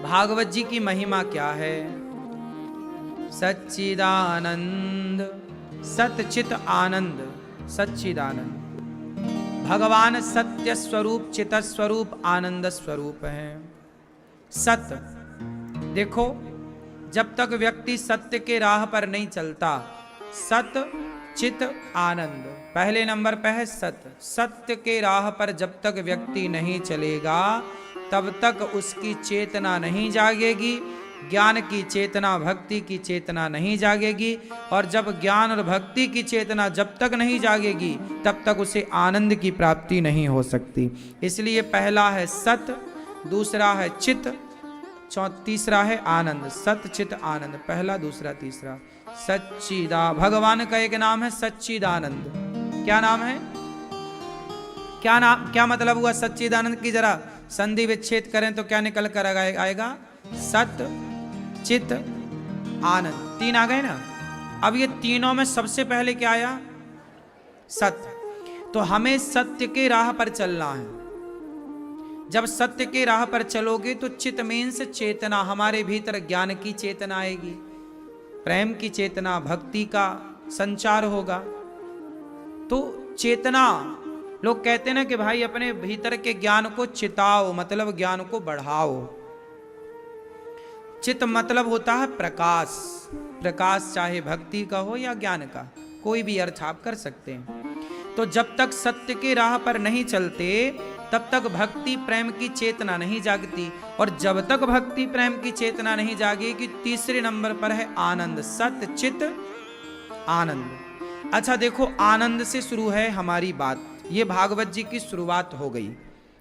भागवत जी की महिमा क्या है? सच्चिदानंद, सतचित आनंद, सच्चिदानंद। भगवान सत्य स्वरूप, चित स्वरूप, आनंद स्वरूप है। सत्य, देखो जब तक व्यक्ति सत्य के राह पर नहीं चलता, सत्य चित आनंद पहले नंबर पे है। सत्य, सत्य के राह पर जब तक व्यक्ति नहीं चलेगा तब तक उसकी चेतना नहीं जागेगी, ज्ञान की चेतना, भक्ति की चेतना नहीं जागेगी। और जब ज्ञान और भक्ति की चेतना जब तक नहीं जागेगी तब तक उसे आनंद की प्राप्ति नहीं हो सकती। इसलिए पहला है सत्य, दूसरा है चित, तीसरा है आनंद। सत्य चित आनंद, पहला दूसरा तीसरा। सच्चिदा, भगवान का एक नाम है सच्चिदानंद। क्या नाम है? क्या नाम, क्या मतलब हुआ सच्चिदानंद की? जरा संधि विच्छेद करें तो क्या निकल कर आएगा? सत्य चित आनंद। 3 आ गए ना। अब ये तीनों में सबसे पहले क्या आया? सत्य। तो हमें सत्य के राह पर चलना है। जब सत्य के राह पर चलोगे तो चित्त में से चेतना, हमारे भीतर ज्ञान की चेतना आएगी, प्रेम की चेतना, भक्ति का संचार होगा। तो चेतना, लोग कहते हैं ना कि भाई अपने भीतर के ज्ञान को चिताओ, मतलब ज्ञान को बढ़ाओ। चित्त मतलब होता है प्रकाश। प्रकाश चाहे भक्ति का हो या ज्ञान का, कोई भी अर्थ आप कर सकते हैं। तो जब तक सत्य के राह पर नहीं चलते तब तक भक्ति प्रेम की चेतना नहीं जागती, और जब तक भक्ति प्रेम की चेतना नहीं जागेगी, तीसरे नंबर पर है आनंद। सत्य चित आनंद। अच्छा देखो, आनंद से शुरू है हमारी बात। ये भागवत जी की शुरुआत हो गई।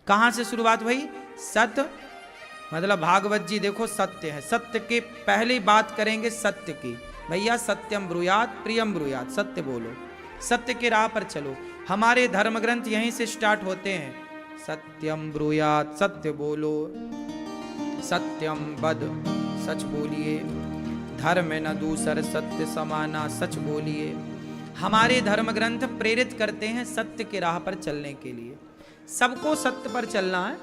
कहां से शुरुआत हुई? सत्य, मतलब भागवत जी देखो सत्य है। सत्य के पहले बात करेंगे सत्य की। भैया सत्यम ब्रूयात प्रियम ब्रूयात, सत्य बोलो, सत्य के राह पर चलो। हमारे धर्म ग्रंथ यहीं से स्टार्ट होते हैं। सत्यम ब्रूयात, सत्य बोलो, सत्यम वद, सच बोलिए, धर्म न दूसर सत्य समाना, सच बोलिए। हमारे धर्म ग्रंथ प्रेरित करते हैं सत्य के राह पर चलने के लिए। सबको सत्य पर चलना है।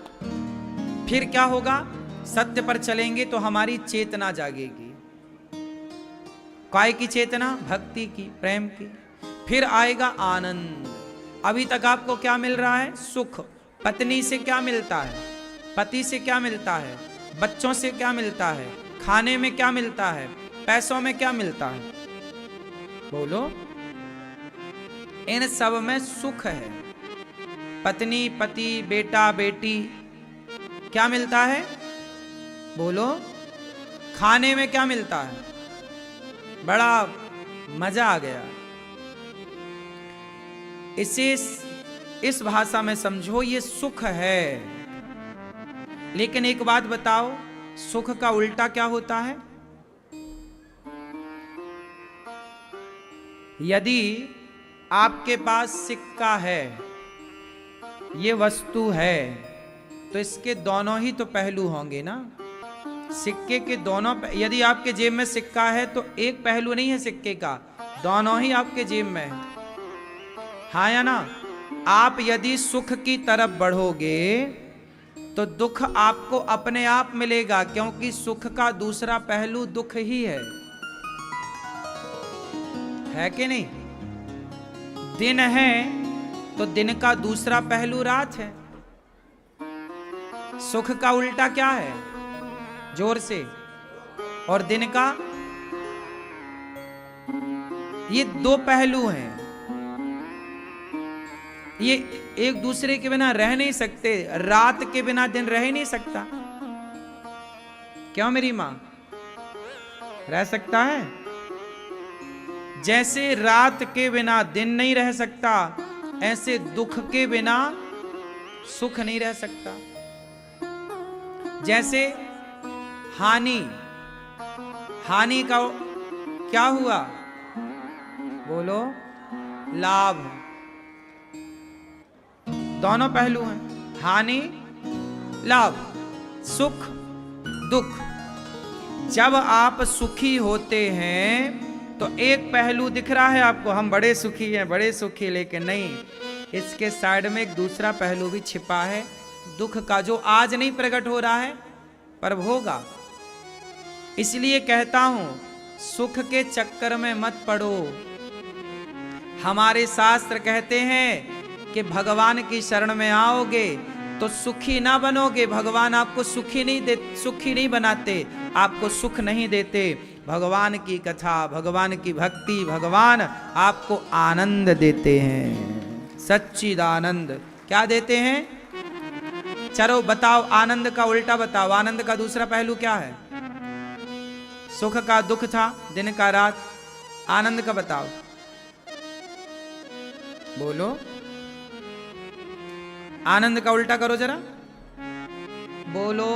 फिर क्या होगा? सत्य पर चलेंगे तो हमारी चेतना जागेगी। काय की चेतना? भक्ति की, प्रेम की। फिर आएगा आनंद। अभी तक आपको क्या मिल रहा है? सुख। पत्नी से क्या मिलता है? पति से क्या मिलता है? बच्चों से क्या मिलता है? खाने में क्या मिलता है? पैसों में क्या मिलता है? बोलो। इन सब में सुख है। पत्नी, पति, बेटा, बेटी, क्या मिलता है? बोलो। खाने में क्या मिलता है? बड़ा मजा आ गया। इसे इस भाषा में समझो, ये सुख है। लेकिन एक बात बताओ, सुख का उल्टा क्या होता है? यदि आपके पास सिक्का है, ये वस्तु है, तो इसके दोनों ही तो पहलू होंगे ना। सिक्के के दोनों, यदि आपके जेब में सिक्का है तो एक पहलू नहीं है सिक्के का, दोनों ही आपके जेब में है। हाँ या ना? आप यदि सुख की तरफ बढ़ोगे तो दुख आपको अपने आप मिलेगा, क्योंकि सुख का दूसरा पहलू दुख ही है कि नहीं? दिन है तो दिन का दूसरा पहलू रात है। सुख का उल्टा क्या है? जोर से। और दिन का, ये दो पहलू हैं। ये एक दूसरे के बिना रह नहीं सकते। रात के बिना दिन रह नहीं सकता। क्यों मेरी मां? रह सकता है? जैसे रात के बिना दिन नहीं रह सकता, ऐसे दुख के बिना सुख नहीं रह सकता। जैसे हानि का क्या हुआ? बोलो। लाभ। दोनों पहलू हैं, हानि लाभ, सुख दुख। जब आप सुखी होते हैं तो एक पहलू दिख रहा है आपको, हम बड़े सुखी हैं, बड़े सुखी, लेकिन नहीं, इसके साइड में एक दूसरा पहलू भी छिपा है दुख का, जो आज नहीं प्रकट हो रहा है पर होगा। इसलिए कहता हूं, सुख के चक्कर में मत पड़ो। हमारे शास्त्र कहते हैं कि भगवान की शरण में आओगे तो सुखी ना बनोगे। भगवान आपको सुखी नहीं बनाते, आपको सुख नहीं देते। भगवान की कथा, भगवान की भक्ति, भगवान आपको आनंद देते हैं, सच्चिदानंद। क्या देते हैं? चलो बताओ, आनंद का उल्टा बताओ। आनंद का दूसरा पहलू क्या है? सुख का दुख था, दिन का रात। आनंद का बताओ, बोलो। आनंद का उल्टा करो जरा, बोलो।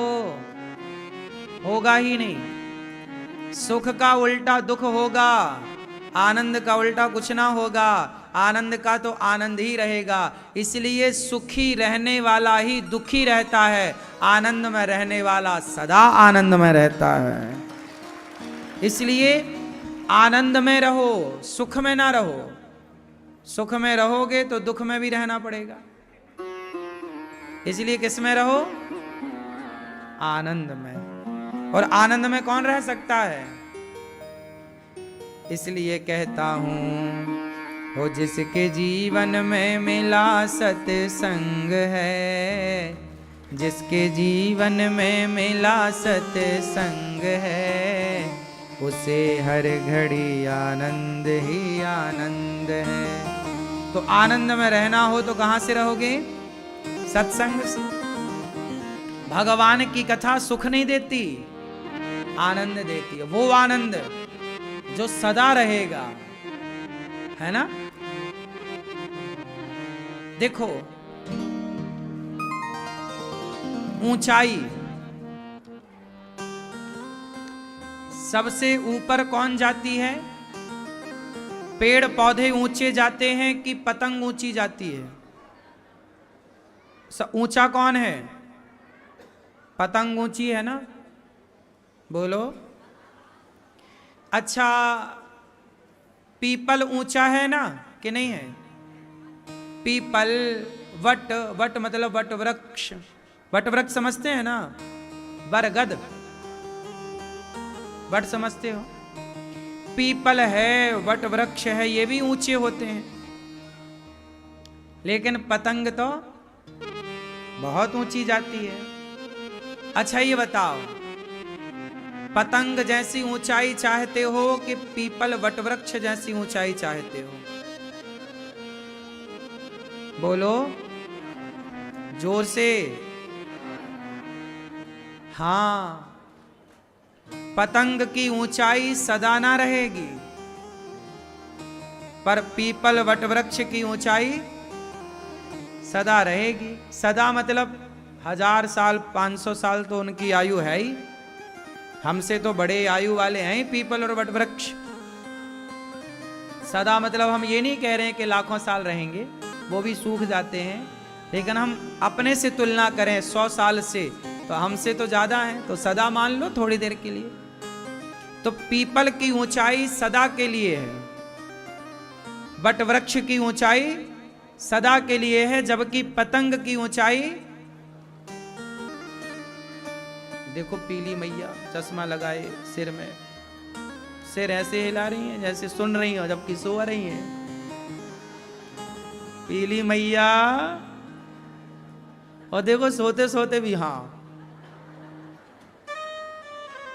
होगा ही नहीं। सुख का उल्टा दुख होगा, आनंद का उल्टा कुछ ना होगा। आनंद का तो आनंद ही रहेगा। इसलिए सुखी रहने वाला ही दुखी रहता है, आनंद में रहने वाला सदा आनंद में रहता है। इसलिए आनंद में रहो, सुख में ना रहो। सुख में रहोगे तो दुख में भी रहना पड़ेगा, इसलिए किस में रहो? आनंद में। और आनंद में कौन रह सकता है? इसलिए कहता हूं, हो जिसके जीवन में मिला सत्संग है, जिसके जीवन में मिला सत्संग है, उसे हर घड़ी आनंद ही आनंद है। तो आनंद में रहना हो तो कहां से रहोगे? सत्संग से। भगवान की कथा सुख नहीं देती, आनंद देती है। वो आनंद जो सदा रहेगा, है ना? देखो, ऊंचाई, सबसे ऊपर कौन जाती है? पेड़ पौधे ऊंचे जाते हैं कि पतंग ऊंची जाती है? ऊंचा कौन है? पतंग ऊंची है ना? बोलो। अच्छा, पीपल ऊंचा है ना कि नहीं है? पीपल, वट, वट मतलब वट वृक्ष, वट वृक्ष समझते हैं ना? बरगद, वट समझते हो? पीपल है, वट वृक्ष है, ये भी ऊंचे होते हैं। लेकिन पतंग तो बहुत ऊंची जाती है। अच्छा ये बताओ, पतंग जैसी ऊंचाई चाहते हो कि पीपल वटवृक्ष जैसी ऊंचाई चाहते हो? बोलो जोर से। हां, पतंग की ऊंचाई सदा ना रहेगी, पर पीपल वटवृक्ष की ऊंचाई सदा रहेगी। सदा मतलब 1000 साल 500 साल तो उनकी आयु है ही। हमसे तो बड़े आयु वाले हैं पीपल और वटवृक्ष। सदा मतलब हम ये नहीं कह रहे हैं कि लाखों साल रहेंगे, वो भी सूख जाते हैं। लेकिन हम अपने से तुलना करें 100 साल से, तो हमसे तो ज्यादा है, तो सदा मान लो थोड़ी देर के लिए। तो पीपल की ऊंचाई सदा के लिए है, वटवृक्ष की ऊंचाई सदा के लिए है, जबकि पतंग की ऊंचाई, देखो पीली मैया चश्मा लगाए सिर में, सिर ऐसे हिला रही हैं जैसे सुन रही हो जबकि सो रही हैं। पीली मैया, और देखो सोते सोते भी हाँ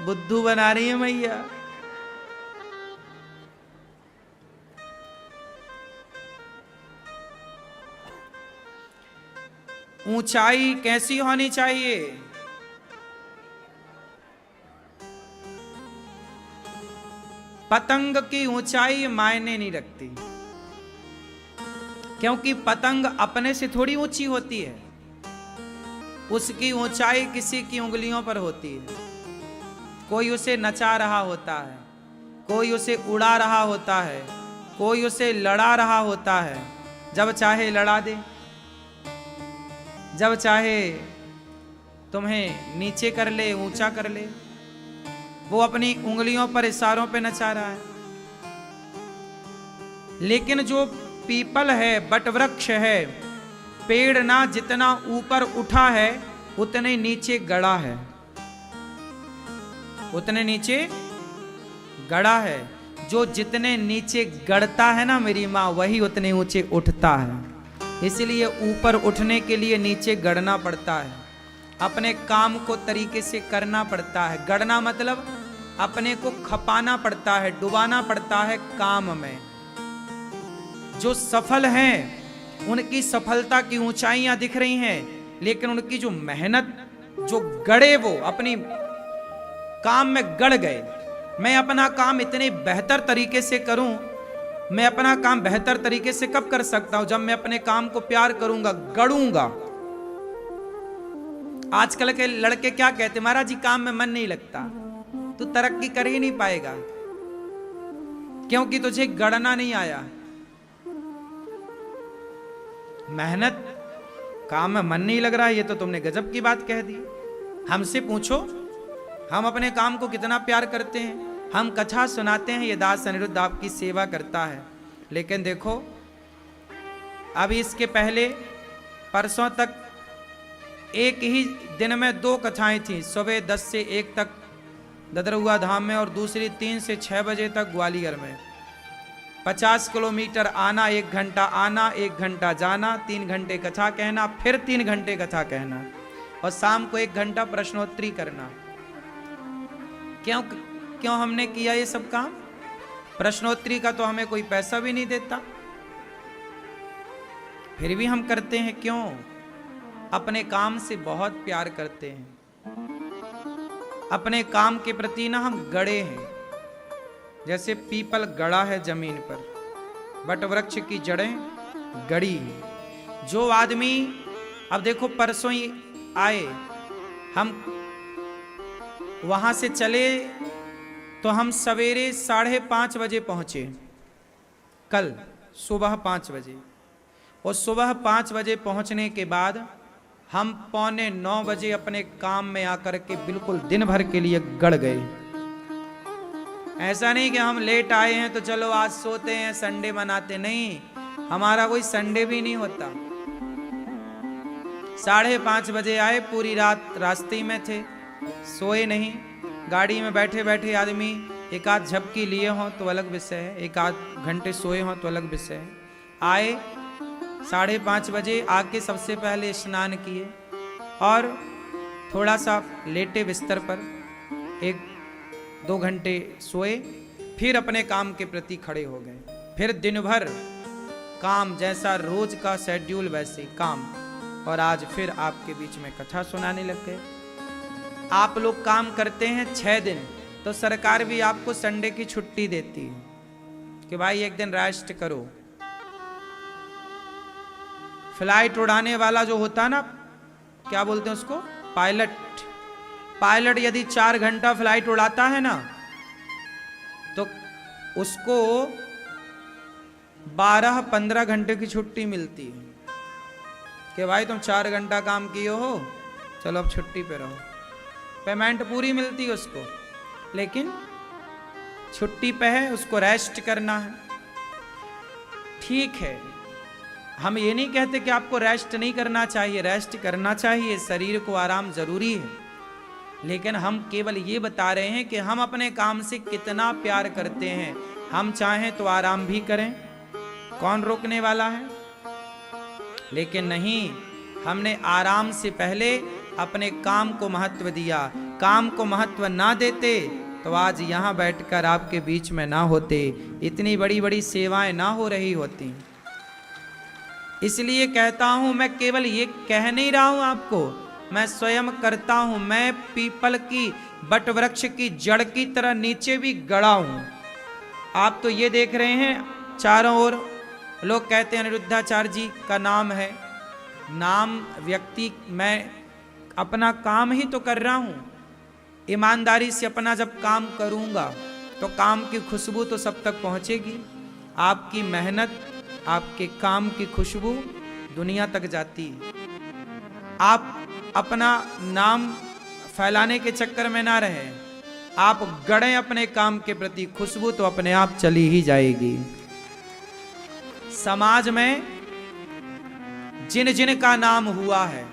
बुद्धू बना रही है मैया। ऊंचाई कैसी होनी चाहिए? पतंग की ऊंचाई मायने नहीं रखती, क्योंकि पतंग अपने से थोड़ी ऊंची होती है, उसकी ऊंचाई किसी की उंगलियों पर होती है। कोई उसे नचा रहा होता है, कोई उसे उड़ा रहा होता है, कोई उसे लड़ा रहा होता है। जब चाहे लड़ा दे, जब चाहे तुम्हें नीचे कर ले, ऊंचा कर ले। वो अपनी उंगलियों पर इशारों पे नचा रहा है। लेकिन जो पीपल है, वटवृक्ष है, पेड़ ना जितना ऊपर उठा है उतने नीचे गड़ा है, उतने नीचे गड़ा है। जो जितने नीचे गड़ता है ना मेरी माँ, वही उतने ऊंचे उठता है। इसलिए ऊपर उठने के लिए नीचे गड़ना पड़ता है, अपने काम को तरीके से करना पड़ता है। गड़ना मतलब अपने को खपाना पड़ता है, डुबाना पड़ता है काम में। जो सफल हैं उनकी सफलता की ऊंचाइयां दिख रही हैं, लेकिन उनकी जो मेहनत, जो गड़े, वो अपनी काम में गड़ गए। मैं अपना काम इतने बेहतर तरीके से करूं, मैं अपना काम बेहतर तरीके से कब कर सकता हूं? जब मैं अपने काम को प्यार करूंगा, गड़ूंगा। आजकल के लड़के क्या कहते, महाराज जी काम में मन नहीं लगता, तू तरक्की कर ही नहीं पाएगा क्योंकि तुझे गड़ना नहीं आया। मेहनत, काम में मन नहीं लग रहा, ये तो तुमने गजब की बात कह दी। हमसे पूछो हम अपने काम को कितना प्यार करते हैं। हम कथा सुनाते हैं, ये दास अनिरुद्ध आपकी सेवा करता है, लेकिन देखो अभी इसके पहले परसों तक एक ही दिन में 2 कथाएं थी, सुबह 10 से 1 तक ददरुआ धाम में और दूसरी 3 से 6 बजे तक ग्वालियर में। 50 किलोमीटर आना, 1 घंटा आना, 1 घंटा जाना, 3 घंटे कथा कहना, फिर 3 घंटे कथा कहना और शाम को 1 घंटा प्रश्नोत्तरी करना। क्यों हमने किया ये सब काम? प्रश्नोत्तरी का तो हमें कोई पैसा भी नहीं देता, फिर भी हम करते हैं। क्यों? अपने काम से बहुत प्यार करते हैं, अपने काम के प्रति ना हम गड़े हैं। जैसे पीपल गड़ा है जमीन पर, बट वृक्ष की जड़ें गड़ी हैं। जो आदमी, अब देखो परसों ही आए हम, वहां से चले तो हम सवेरे 5:30 बजे पहुंचे, कल सुबह 5 बजे। और सुबह 5 बजे पहुंचने के बाद हम 8:45 बजे अपने काम में आकर के बिल्कुल दिन भर के लिए गड़ गए। ऐसा नहीं कि हम लेट आए हैं तो चलो आज सोते हैं, संडे मनाते, नहीं, हमारा कोई संडे भी नहीं होता। 5:30 बजे आए, पूरी रात रास्ते में थे, सोए नहीं। गाड़ी में बैठे बैठे आदमी एक आध झपकी लिए हों तो अलग विषय है, एक आध घंटे सोए हों तो अलग विषय है। आए 5:30 बजे, आके सबसे पहले स्नान किए और थोड़ा सा लेटे बिस्तर पर, 1-2 घंटे सोए, फिर अपने काम के प्रति खड़े हो गए। फिर दिन भर काम, जैसा रोज का शेड्यूल वैसे काम। और आज फिर आपके बीच में कथा सुनाने लग गए। आप लोग काम करते हैं 6 दिन, तो सरकार भी आपको संडे की छुट्टी देती है कि भाई एक दिन रेस्ट करो। फ्लाइट उड़ाने वाला जो होता ना, क्या बोलते हैं उसको, पायलट यदि 4 घंटा फ्लाइट उड़ाता है ना, तो उसको 12-15 घंटे की छुट्टी मिलती है कि भाई तुम 4 घंटा काम किए हो, चलो अब छुट्टी पे रहो। पेमेंट पूरी मिलती है उसको, लेकिन छुट्टी पे है, उसको रेस्ट करना है। ठीक है, हम ये नहीं कहते कि आपको रेस्ट नहीं करना चाहिए, रेस्ट करना चाहिए, शरीर को आराम जरूरी है। लेकिन हम केवल ये बता रहे हैं कि हम अपने काम से कितना प्यार करते हैं। हम चाहें तो आराम भी करें, कौन रोकने वाला है? लेकिन नहीं, हमने आराम से पहले अपने काम को महत्व दिया। काम को महत्व ना देते तो आज यहाँ बैठकर आपके बीच में ना होते, इतनी बड़ी बड़ी सेवाएं ना हो रही होती। इसलिए कहता हूं, मैं केवल ये कह नहीं रहा हूं आपको, मैं स्वयं करता हूं। मैं पीपल की, बट वृक्ष की जड़ की तरह नीचे भी गड़ा हूं। आप तो ये देख रहे हैं चारों ओर लोग कहते हैं अनिरुद्धाचार्य जी का नाम है, नाम व्यक्ति, मैं अपना काम ही तो कर रहा हूं। ईमानदारी से अपना जब काम करूंगा तो काम की खुशबू तो सब तक पहुंचेगी। आपकी मेहनत, आपके काम की खुशबू दुनिया तक जाती है। आप अपना नाम फैलाने के चक्कर में ना रहे, आप गड़े अपने काम के प्रति, खुशबू तो अपने आप चली ही जाएगी। समाज में जिन जिन का नाम हुआ है,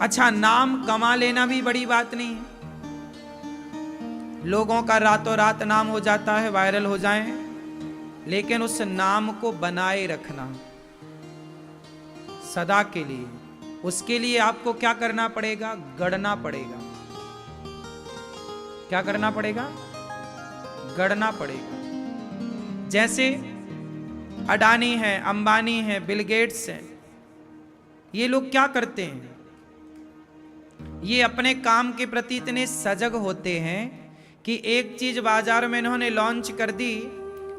अच्छा नाम कमा लेना भी बड़ी बात नहीं है। लोगों का रातों रात नाम हो जाता है, वायरल हो जाए, लेकिन उस नाम को बनाए रखना सदा के लिए, उसके लिए आपको क्या करना पड़ेगा? गढ़ना पड़ेगा। क्या करना पड़ेगा? गढ़ना पड़ेगा। जैसे अडानी है, अंबानी है, बिल गेट्स है, ये लोग क्या करते हैं? ये अपने काम के प्रति इतने सजग होते हैं कि एक चीज बाजार में इन्होंने लॉन्च कर दी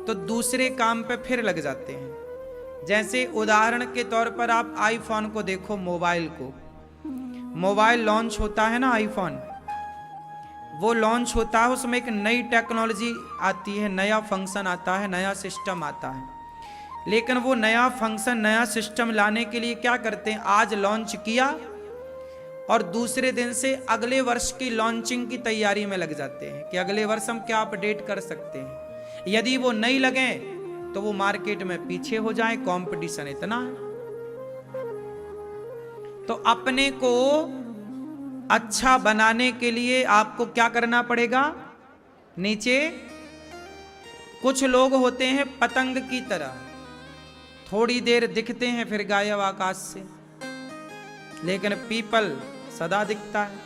तो दूसरे काम पे फिर लग जाते हैं। जैसे उदाहरण के तौर पर आप आईफोन को देखो, मोबाइल को, मोबाइल लॉन्च होता है ना, आईफोन वो लॉन्च होता है, उसमें एक नई टेक्नोलॉजी आती है, नया फंक्शन आता है, नया सिस्टम आता है। लेकिन वो नया फंक्शन, नया सिस्टम लाने के लिए क्या करते हैं? आज लॉन्च किया और दूसरे दिन से अगले वर्ष की लॉन्चिंग की तैयारी में लग जाते हैं कि अगले वर्ष हम क्या अपडेट कर सकते हैं। यदि वो नहीं लगे तो वो मार्केट में पीछे हो जाए, कंपटीशन इतना है। तो अपने को अच्छा बनाने के लिए आपको क्या करना पड़ेगा? नीचे कुछ लोग होते हैं पतंग की तरह, थोड़ी देर दिखते हैं फिर गायब आकाश से, लेकिन पीपल सदा दिखता है।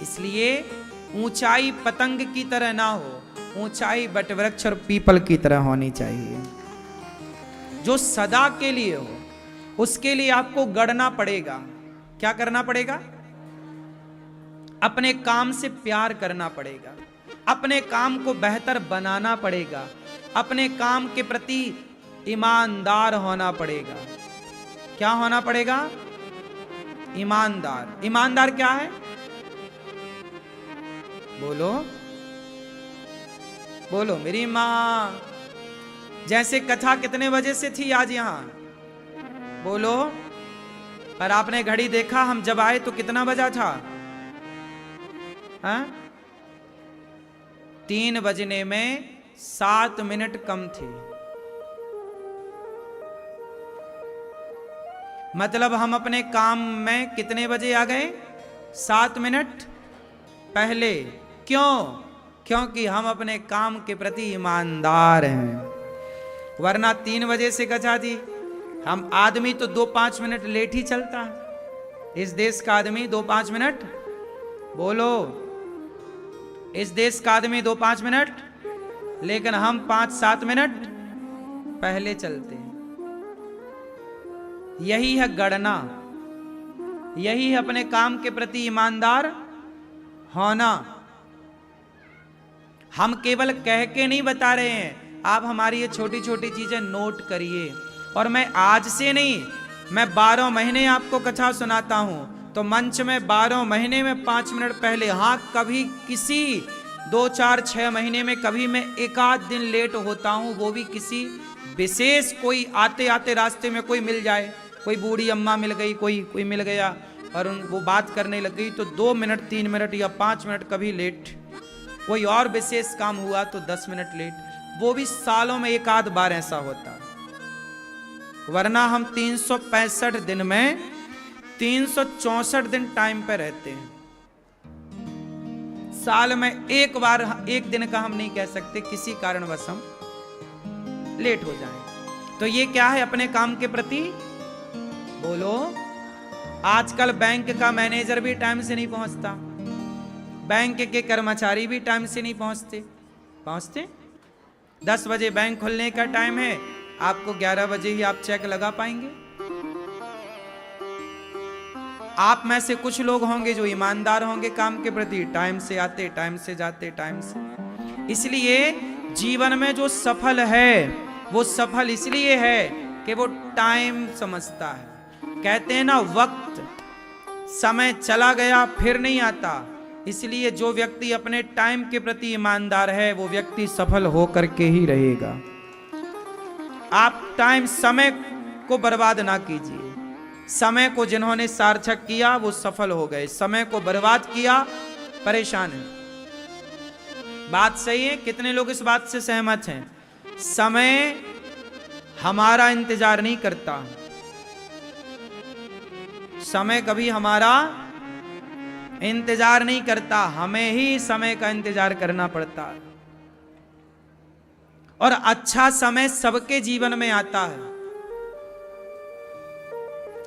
इसलिए ऊंचाई पतंग की तरह ना हो, ऊंचाई वटवृक्ष और पीपल की तरह होनी चाहिए, जो सदा के लिए हो। उसके लिए आपको गढ़ना पड़ेगा। क्या करना पड़ेगा? अपने काम से प्यार करना पड़ेगा, अपने काम को बेहतर बनाना पड़ेगा, अपने काम के प्रति ईमानदार होना पड़ेगा। क्या होना पड़ेगा? ईमानदार। ईमानदार क्या है? बोलो बोलो मेरी मां। जैसे कथा कितने बजे से थी आज यहां? बोलो। पर आपने घड़ी देखा, हम जब आए तो कितना बजा था? 3 बजने में 7 मिनट कम थे। मतलब हम अपने काम में कितने बजे आ गए? 7 मिनट पहले। क्यों? क्योंकि हम अपने काम के प्रति ईमानदार हैं। वरना 3 बजे से कथा थी। हम आदमी तो 2-5 मिनट लेट ही चलता है। इस देश का आदमी 2-5 मिनट, बोलो, इस देश का आदमी 2-5 मिनट, लेकिन हम 5-7 मिनट पहले चलते हैं। यही है गणना, यही है अपने काम के प्रति ईमानदार होना। हम केवल कह के नहीं बता रहे हैं, आप हमारी ये छोटी छोटी चीजें नोट करिए। और मैं आज से नहीं, मैं 12 महीने आपको कथा सुनाता हूं, तो मंच में 12 महीने में 5 मिनट पहले, हाँ कभी किसी 2-4-6 महीने में कभी मैं 1-आध दिन लेट होता हूं, वो भी किसी विशेष, कोई आते आते रास्ते में कोई मिल जाए, कोई बूढ़ी अम्मा मिल गई, कोई मिल गया और वो बात करने लग गई, तो 2 मिनट 3 मिनट या 5 मिनट कभी लेट। कोई और विशेष काम हुआ तो 10 मिनट लेट, वो भी सालों में 1-आध बार ऐसा होता। वरना हम 365 दिन में 364 दिन टाइम पे रहते हैं। साल में एक बार, एक दिन का हम नहीं कह सकते किसी कारणवश हम लेट हो जाएं। तो ये क्या है? अपने काम के प्रति, बोलो। आजकल बैंक का मैनेजर भी टाइम से नहीं पहुंचता, बैंक के कर्मचारी भी टाइम से नहीं पहुंचते। 10 बजे बैंक खुलने का टाइम है, आपको 11 बजे ही आप चेक लगा पाएंगे। आप में से कुछ लोग होंगे जो ईमानदार होंगे काम के प्रति, टाइम से आते, टाइम से जाते, टाइम से। इसलिए जीवन में जो सफल है वो सफल इसलिए है कि वो टाइम समझता है। कहते हैं ना, वक्त, समय चला गया फिर नहीं आता। इसलिए जो व्यक्ति अपने टाइम के प्रति ईमानदार है वो व्यक्ति सफल होकर के ही रहेगा। आप टाइम, समय को बर्बाद ना कीजिए। समय को जिन्होंने सार्थक किया वो सफल हो गए, समय को बर्बाद किया परेशान है। बात सही है? कितने लोग इस बात से सहमत हैं? समय हमारा इंतजार नहीं करता, समय कभी हमारा इंतजार नहीं करता, हमें ही समय का इंतजार करना पड़ता है। और अच्छा समय सबके जीवन में आता है,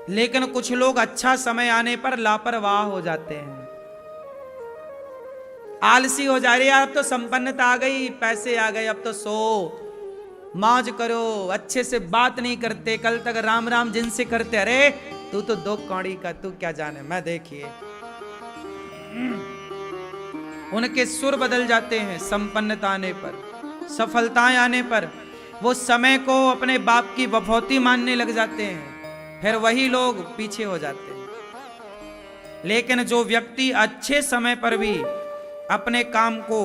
लेकिन कुछ लोग अच्छा समय आने पर लापरवाह हो जाते हैं, आलसी हो जा रहे हैं। अब तो संपन्नता आ गई, पैसे आ गए, अब तो सो मौज करो, अच्छे से बात नहीं करते, कल तक राम राम जिनसे करते, अरे तू तो 2 कौड़ी का, तू क्या जाने। मैं देखिए उनके सुर बदल जाते हैं संपन्नता आने पर, सफलताएं आने पर। वो समय को अपने बाप की बफौती मानने लग जाते हैं, फिर वही लोग पीछे हो जाते हैं। लेकिन जो व्यक्ति अच्छे समय पर भी अपने काम को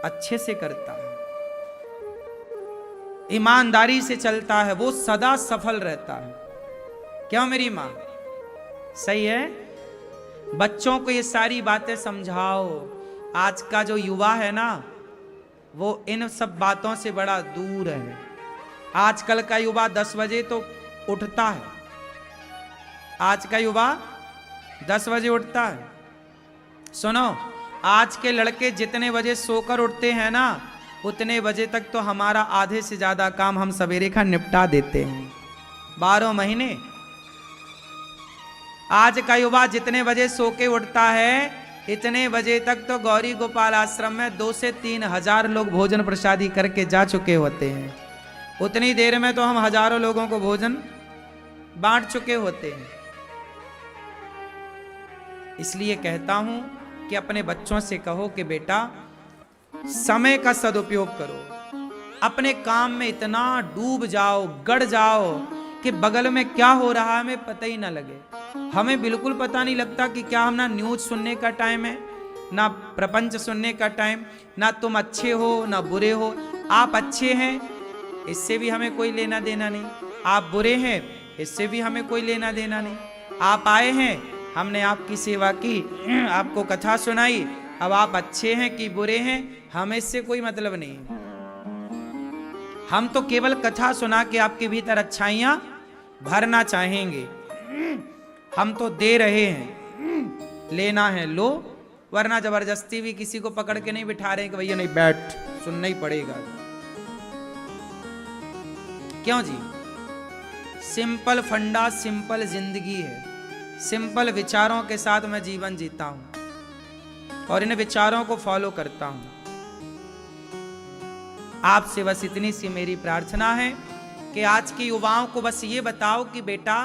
अच्छे से करता है, ईमानदारी से चलता है, वो सदा सफल रहता है। क्यों मेरी मां? सही है? बच्चों को ये सारी बातें समझाओ। आज का जो युवा है ना, वो इन सब बातों से बड़ा दूर है। आजकल का युवा 10 बजे तो उठता है, आज का युवा 10 बजे उठता है। सुनो, आज के लड़के जितने बजे सोकर उठते हैं ना, उतने बजे तक तो हमारा आधे से ज्यादा काम हम सवेरे का निपटा देते हैं 12 महीने। आज का युवा जितने बजे सो के उठता है, इतने बजे तक तो गौरी गोपाल आश्रम में 2 से 3 हजार लोग भोजन प्रसादी करके जा चुके होते हैं। उतनी देर में तो हम हजारों लोगों को भोजन बांट चुके होते हैं। इसलिए कहता हूं कि अपने बच्चों से कहो कि बेटा समय का सदुपयोग करो, अपने काम में इतना डूब जाओ, गड़ जाओ कि बगल में क्या हो रहा है हमें पता ही ना लगे। हमें बिल्कुल पता नहीं लगता कि क्या हम ना न्यूज सुनने का टाइम है, ना प्रपंच सुनने का टाइम, ना तुम अच्छे हो ना बुरे हो। आप अच्छे हैं इससे भी हमें कोई लेना देना नहीं, आप बुरे हैं इससे भी हमें कोई लेना देना नहीं। आप आए हैं, हमने आपकी सेवा की, आपको कथा सुनाई, अब आप अच्छे हैं कि बुरे हैं हमें इससे कोई मतलब नहीं। हम तो केवल कथा सुना के आपके भीतर अच्छाइयां भरना चाहेंगे। हम तो दे रहे हैं, लेना है लो, वरना जबरदस्ती भी किसी को पकड़ के नहीं बिठा रहे कि भैया नहीं बैठ, सुनना ही पड़ेगा। क्यों जी? सिंपल फंडा, सिंपल जिंदगी है, सिंपल विचारों के साथ मैं जीवन जीता हूं और इन विचारों को फॉलो करता हूं। आपसे बस इतनी सी मेरी प्रार्थना है कि आज के युवाओं को बस ये बताओ कि बेटा,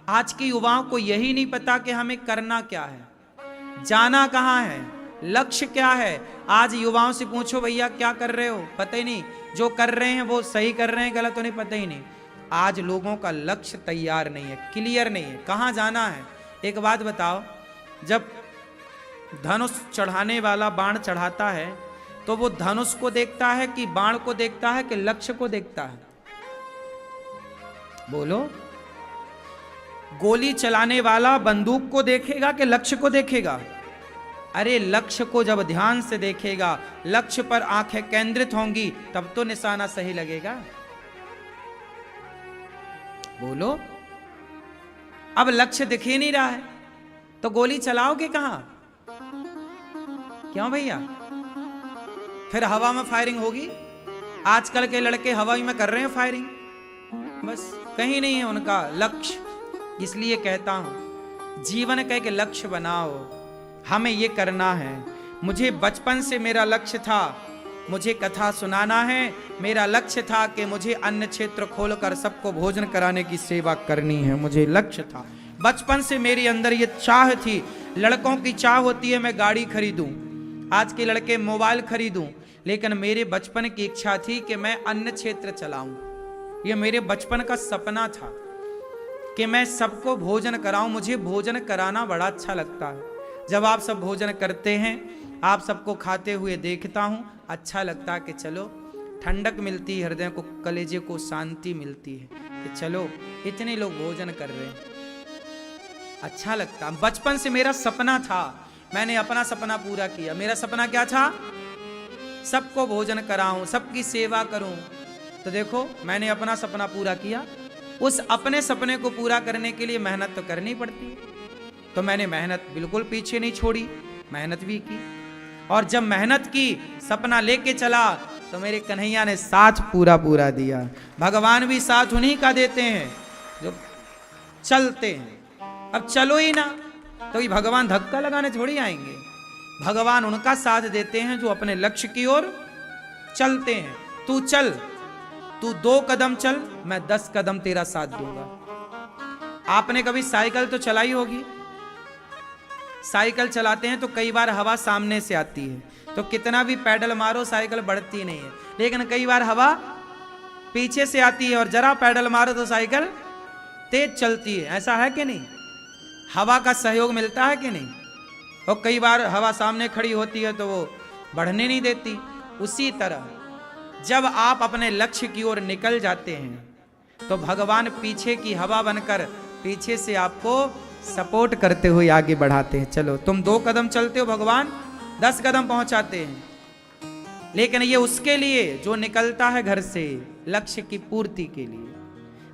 आज के युवाओं को यही नहीं पता कि हमें करना क्या है, जाना कहां है, लक्ष्य क्या है। आज युवाओं से पूछो भैया क्या कर रहे हो, पता ही नहीं। जो कर रहे हैं वो सही कर रहे हैं, गलत उन्हें पता ही नहीं। आज लोगों का लक्ष्य तैयार नहीं है, क्लियर नहीं है, कहां जाना है। एक बात बताओ, जब धनुष चढ़ाने वाला बाण चढ़ाता है तो वो धनुष को देखता है कि बाण को देखता है कि लक्ष्य को देखता है? बोलो। गोली चलाने वाला बंदूक को देखेगा कि लक्ष्य को देखेगा? अरे लक्ष्य को जब ध्यान से देखेगा, लक्ष्य पर आंखें केंद्रित होंगी, तब तो निशाना सही लगेगा। बोलो। अब लक्ष्य दिख ही नहीं रहा है तो गोली चलाओगे कहां? क्यों भैया? फिर हवा में फायरिंग होगी। आजकल के लड़के हवाई में कर रहे हैं फायरिंग, बस कहीं नहीं है उनका लक्ष्य। इसलिए कहता हूं जीवन का एक लक्ष्य बनाओ, हमें ये करना है। मुझे बचपन से मेरा लक्ष्य था, मुझे कथा सुनाना है। मेरा लक्ष्य था कि मुझे अन्न क्षेत्र खोलकर सबको भोजन कराने की सेवा करनी है, मुझे लक्ष्य था। बचपन से मेरे अंदर ये चाह थी। लड़कों की चाह होती है मैं गाड़ी खरीदूं, आज के लड़के मोबाइल खरीदूं, लेकिन मेरे बचपन की इच्छा थी कि मैं अन्न क्षेत्र चलाऊं। ये मेरे बचपन का सपना था कि मैं सबको भोजन कराऊं। मुझे भोजन कराना बड़ा अच्छा लगता है। जब आप सब भोजन करते हैं, आप सबको खाते हुए देखता हूं, अच्छा लगता है कि चलो ठंडक मिलती है, हृदय को, कलेजे को शांति मिलती है कि चलो इतने लोग भोजन कर रहे हैं, अच्छा लगता। बचपन से मेरा सपना था, मैंने अपना सपना पूरा किया। मेरा सपना क्या था? सबको भोजन कराऊं, सबकी सेवा करूं। तो देखो मैंने अपना सपना पूरा किया। उस अपने सपने को पूरा करने के लिए मेहनत तो करनी पड़ती है, तो मैंने मेहनत बिल्कुल पीछे नहीं छोड़ी, मेहनत भी की। और जब मेहनत की, सपना लेके चला, तो मेरे कन्हैया ने साथ पूरा पूरा दिया। भगवान भी साथ उन्हीं का देते हैं जो चलते हैं। अब चलो ही ना तो ये भगवान धक्का लगाने थोड़ी आएंगे। भगवान उनका साथ देते हैं जो अपने लक्ष्य की ओर चलते हैं। तू चल, तू 2 कदम चल, मैं 10 कदम तेरा साथ दूंगा। आपने कभी साइकिल तो चलाई होगी। साइकिल चलाते हैं तो कई बार हवा सामने से आती है, तो कितना भी पैडल मारो साइकिल बढ़ती नहीं है। लेकिन कई बार हवा पीछे से आती है और जरा पैडल मारो तो साइकिल तेज चलती है। ऐसा है कि नहीं? हवा का सहयोग मिलता है कि नहीं? और कई बार हवा सामने खड़ी होती है तो वो बढ़ने नहीं देती। उसी तरह जब आप अपने लक्ष्य की ओर निकल जाते हैं तो भगवान पीछे की हवा बनकर पीछे से आपको सपोर्ट करते हुए आगे बढ़ाते हैं। चलो तुम 2 कदम चलते हो, भगवान 10 कदम पहुंचाते हैं। लेकिन ये उसके लिए जो निकलता है घर से लक्ष्य की पूर्ति के लिए।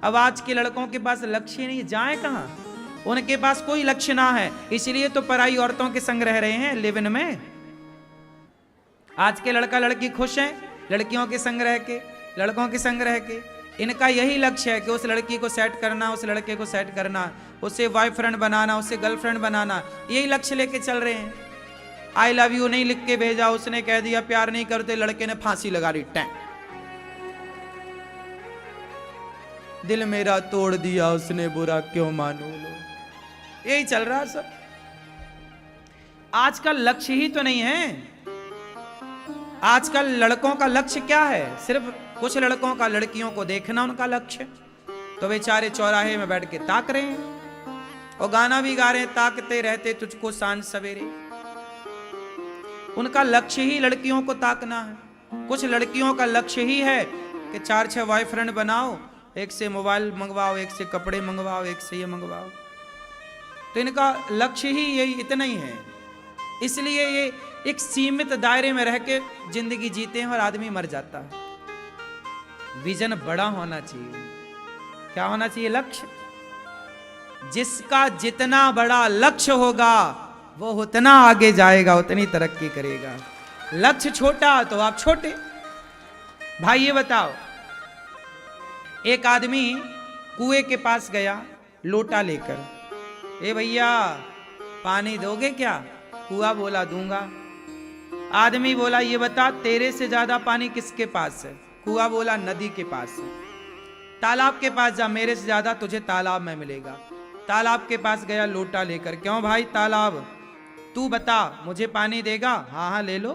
अब आज के लड़कों के पास लक्ष्य नहीं, जाए कहां, उनके पास कोई लक्ष्य ना है, इसलिए तो पराई औरतों के संग रह रहे हैं लिव इन में। आज के लड़का लड़की खुश हैं लड़कियों के संग रह के, लड़कों के संग रह के। इनका यही लक्ष्य है कि उस लड़की को सेट करना, उस लड़के को सेट करना, उसे बॉयफ्रेंड बनाना, उसे गर्लफ्रेंड बनाना, यही लक्ष्य लेके चल रहे हैं। आई लव यू नहीं लिख के भेजा, उसने कह दिया प्यार नहीं करते, लड़के ने फांसी लगा ली, टैं। दिल मेरा तोड़ दिया उसने, बुरा क्यों मानू लो, यही चल रहा सब। आज का लक्ष्य ही तो नहीं है। आजकल लड़कों का लक्ष्य क्या है? सिर्फ कुछ लड़कों का लड़कियों को देखना उनका लक्ष्य, तो बेचारे चौराहे में बैठ के ताक रहे हैं और गाना भी गा रहे हैं, ताकते रहते तुझको सांझ सवेरे। उनका लक्ष्य ही लड़कियों को ताकना है। कुछ लड़कियों का लक्ष्य ही है कि 4-6 बॉयफ्रेंड बनाओ, एक से मोबाइल मंगवाओ, एक से कपड़े मंगवाओ, एक से ये मंगवाओ। तो इनका लक्ष्य ही यही इतना ही है। इसलिए ये एक सीमित दायरे में रह के जिंदगी जीते हैं और आदमी मर जाता है। विजन बड़ा होना चाहिए। क्या होना चाहिए? लक्ष्य। जिसका जितना बड़ा लक्ष्य होगा वो उतना आगे जाएगा, उतनी तरक्की करेगा। लक्ष्य छोटा तो आप छोटे। भाई ये बताओ, एक आदमी कुएं के पास गया लोटा लेकर, ए भैया पानी दोगे क्या? कुआं बोला दूंगा। आदमी बोला ये बता तेरे से ज्यादा पानी किसके पास है? कुआं बोला नदी के पास है। तालाब के पास जा, मेरे से ज्यादा तुझे तालाब में मिलेगा। तालाब के पास गया लोटा लेकर, क्यों भाई तालाब तू बता मुझे पानी देगा? हाँ हाँ ले लो,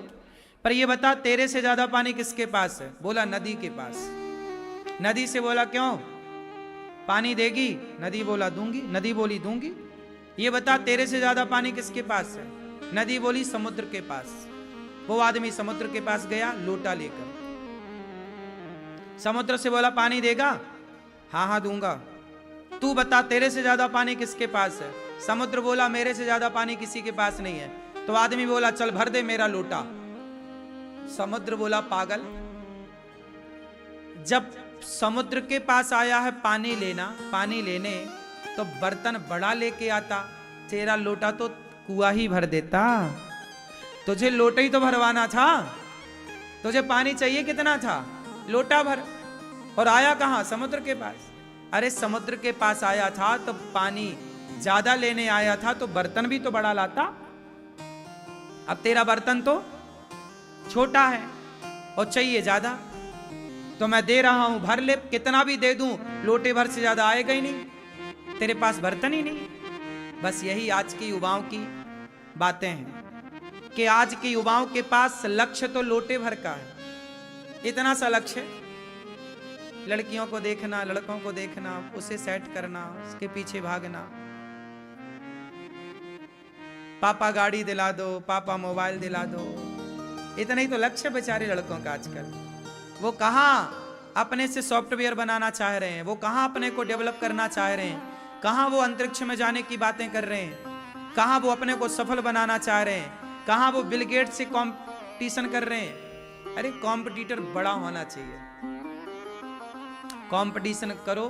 पर ये बता तेरे से ज्यादा पानी किसके पास है? बोला नदी के पास। नदी से बोला क्यों पानी देगी? नदी बोला दूंगी। नदी बोली दूंगी। ये बता तेरे से ज्यादा पानी किसके पास है? नदी बोली समुद्र के पास। वो आदमी समुद्र के पास गया लोटा लेकर, समुद्र से बोला पानी देगा? हाँ हाँ दूंगा। तू बता तेरे से ज्यादा पानी किसके पास है? समुद्र बोला मेरे से ज्यादा पानी किसी के पास नहीं है। तो आदमी बोला चल भर दे मेरा लोटा। समुद्र बोला पागल, जब समुद्र के पास आया है पानी लेने तो बर्तन बड़ा लेके आता, तेरा लोटा तो कुआं ही भर देता। तुझे लोटा ही तो भरवाना था, तुझे पानी चाहिए कितना था? लोटा भर। और आया कहां? समुद्र के पास। अरे समुद्र के पास आया था तो पानी ज्यादा लेने आया था तो बर्तन भी तो बड़ा लाता। अब तेरा बर्तन तो छोटा है और चाहिए ज्यादा, तो मैं दे रहा हूं भर ले, कितना भी दे दूं लोटे भर से ज्यादा आएगा ही नहीं, तेरे पास बर्तन ही नहीं। बस यही आज की युवाओं की बातें हैं कि आज के युवाओं के पास लक्ष्य तो लोटे भर का है, इतना सा लक्ष्य, लड़कियों को देखना, लड़कों को देखना, उसे सेट करना, उसके पीछे भागना। पापा गाड़ी दिला दो, पापा मोबाइल दिला दो, इतना ही तो लक्ष्य बेचारे लड़कों का आजकल। वो कहां अपने से सॉफ्टवेयर बनाना चाह रहे हैं, वो कहां अपने को डेवलप करना चाह रहे हैं, कहां वो अंतरिक्ष में जाने की बातें कर रहे हैं, कहां वो अपने को सफल बनाना चाह रहे हैं, कहां वो बिल गेट्स से कंपटीशन कर रहे हैं। अरे कॉम्पिटिटर बड़ा होना चाहिए। कंपटीशन करो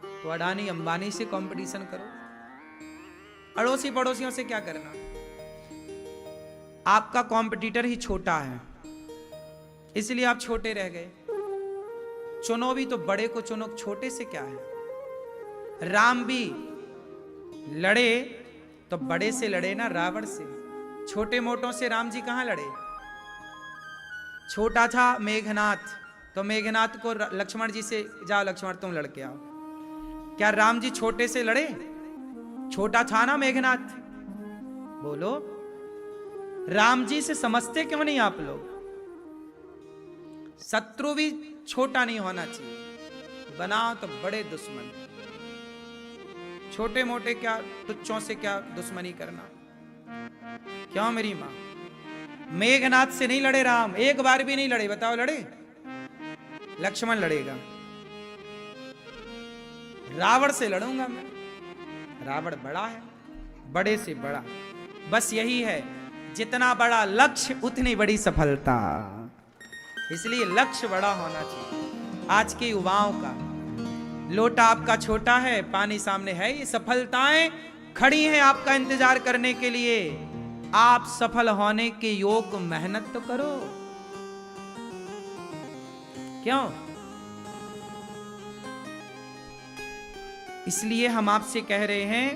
तो अडानी अंबानी से कंपटीशन करो, अड़ोसी पड़ोसियों से क्या करना। आपका कंपटीटर ही छोटा है, इसलिए आप छोटे रह गए। चुनो भी तो बड़े को चुनो, छोटे से क्या है। राम भी लड़े तो बड़े से लड़े ना, रावण से। छोटे मोटों से राम जी कहां लड़े? छोटा था मेघनाथ, तो मेघनाथ को लक्ष्मण जी से, जाओ लक्ष्मण तुम लड़के आओ। क्या राम जी छोटे से लड़े? छोटा था ना मेघनाथ। बोलो राम जी से समझते क्यों नहीं आप लोग? शत्रु भी छोटा नहीं होना चाहिए, बनाओ तो बड़े दुश्मन। छोटे मोटे क्या तुच्छों से क्या दुश्मनी करना? क्यों मेरी मां? मेघनाथ से नहीं लड़े राम, एक बार भी नहीं लड़े, बताओ लड़े? लक्ष्मण लड़ेगा। रावण से लड़ूंगा मैं, रावण बड़ा है, बड़े से बड़ा। बस यही है, जितना बड़ा लक्ष्य उतनी बड़ी सफलता। इसलिए लक्ष्य बड़ा होना चाहिए। आज के युवाओं का लोटा आपका छोटा है, पानी सामने है, ये सफलताएं खड़ी हैं आपका इंतजार करने के लिए। आप सफल होने के योग मेहनत तो करो। क्यों? इसलिए हम आपसे कह रहे हैं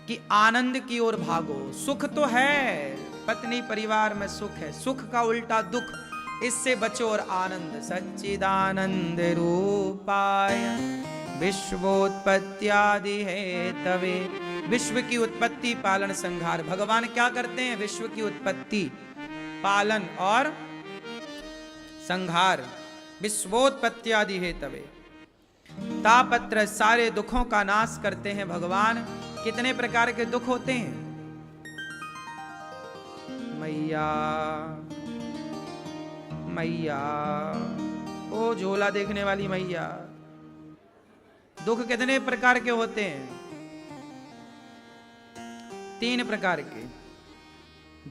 कि आनंद की ओर भागो। सुख तो है, पत्नी परिवार में सुख है, सुख का उल्टा दुख, इससे बचो और आनंद। सच्चिदानंद रूपाय विश्वोत्पत्त्यादि हेतवे। विश्व की उत्पत्ति पालन संहार। भगवान क्या करते हैं? विश्व की उत्पत्ति पालन और संहार। विश्वोत्पत्त्यादि हेतवे, तापत्र सारे दुखों का नाश करते हैं भगवान। कितने प्रकार के दुख होते हैं? मैया मैया, ओ झोला देखने वाली मैया, दुख कितने प्रकार के होते हैं? 3 प्रकार के,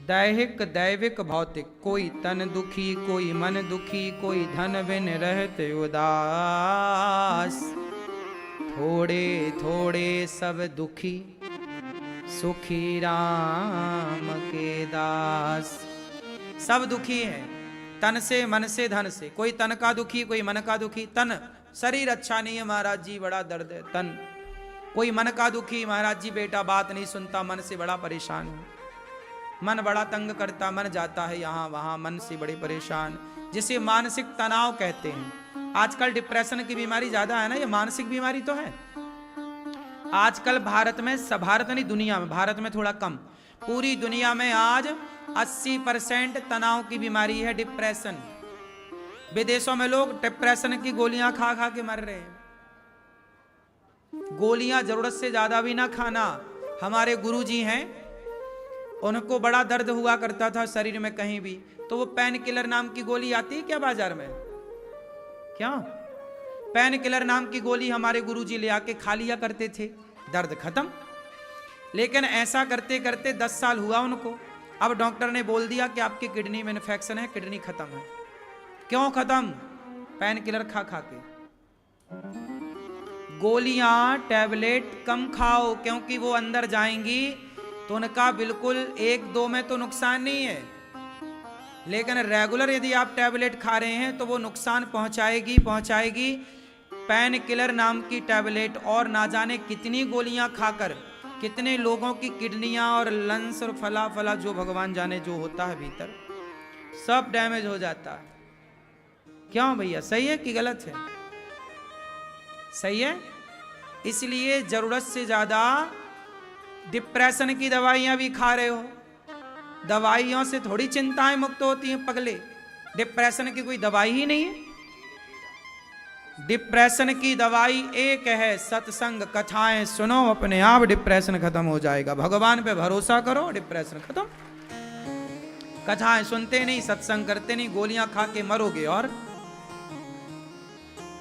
दैहिक, दैविक, भौतिक। कोई तन दुखी, कोई मन दुखी, कोई धन बिन रहते उदास। थोड़े थोड़े सब दुखी, सुखी राम के दास। सब दुखी हैं, तन से, मन से, धन से। कोई तन का दुखी, कोई मन का दुखी। तन, शरीर अच्छा नहीं है महाराज जी, बड़ा दर्द है, तन। कोई मन का दुखी, महाराज जी बेटा बात नहीं सुनता, मन से बड़ा परेशान हूं, मन बड़ा तंग करता, मन जाता है यहाँ वहां, मन से बड़े परेशान, जिसे मानसिक तनाव कहते हैं। आजकल डिप्रेशन की बीमारी ज्यादा है ना, ये मानसिक बीमारी तो है आजकल भारत में। सब भारत नहीं, दुनिया में, भारत में थोड़ा कम, पूरी दुनिया में आज 80% तनाव की बीमारी है, डिप्रेशन। विदेशों में लोग डिप्रेशन की गोलियां खा खा के मर रहे हैं। गोलियां जरूरत से ज्यादा भी ना खाना। हमारे गुरुजी हैं, उनको बड़ा दर्द हुआ करता था शरीर में कहीं भी, तो वो पेन किलर नाम की गोली आती है क्या बाजार में? क्या पेन किलर नाम की गोली हमारे गुरुजी ले आके खा लिया करते थे, दर्द खत्म। लेकिन ऐसा करते करते 10 साल हुआ उनको। अब डॉक्टर ने बोल दिया कि आपकी किडनी में इन्फेक्शन है, किडनी खत्म है। क्यों खत्म? पेन किलर खा खा के। गोलियां, टैबलेट कम खाओ, क्योंकि वो अंदर जाएंगी तो उनका बिल्कुल 1-2 में तो नुकसान नहीं है, लेकिन रेगुलर यदि आप टैबलेट खा रहे हैं तो वो नुकसान पहुंचाएगी। पेन किलर नाम की टैबलेट और ना जाने कितनी गोलियां खाकर कितने लोगों की किडनियां और लंग्स और फला फला जो भगवान जाने जो होता है भीतर, सब डैमेज हो जाता है। क्यों भैया? सही है कि गलत है? सही है। इसलिए जरूरत से ज्यादा डिप्रेशन की दवाइयां भी खा रहे हो। दवाइयों से थोड़ी चिंताएं मुक्त होती हैं पगले। डिप्रेशन की कोई दवाई ही नहीं है। डिप्रेशन की दवाई एक है, सत्संग, कथाएं सुनो, अपने आप डिप्रेशन खत्म हो जाएगा। भगवान पे भरोसा करो, डिप्रेशन खत्म। कथाएं सुनते नहीं, सत्संग करते नहीं, गोलियां खा के मरोगे। और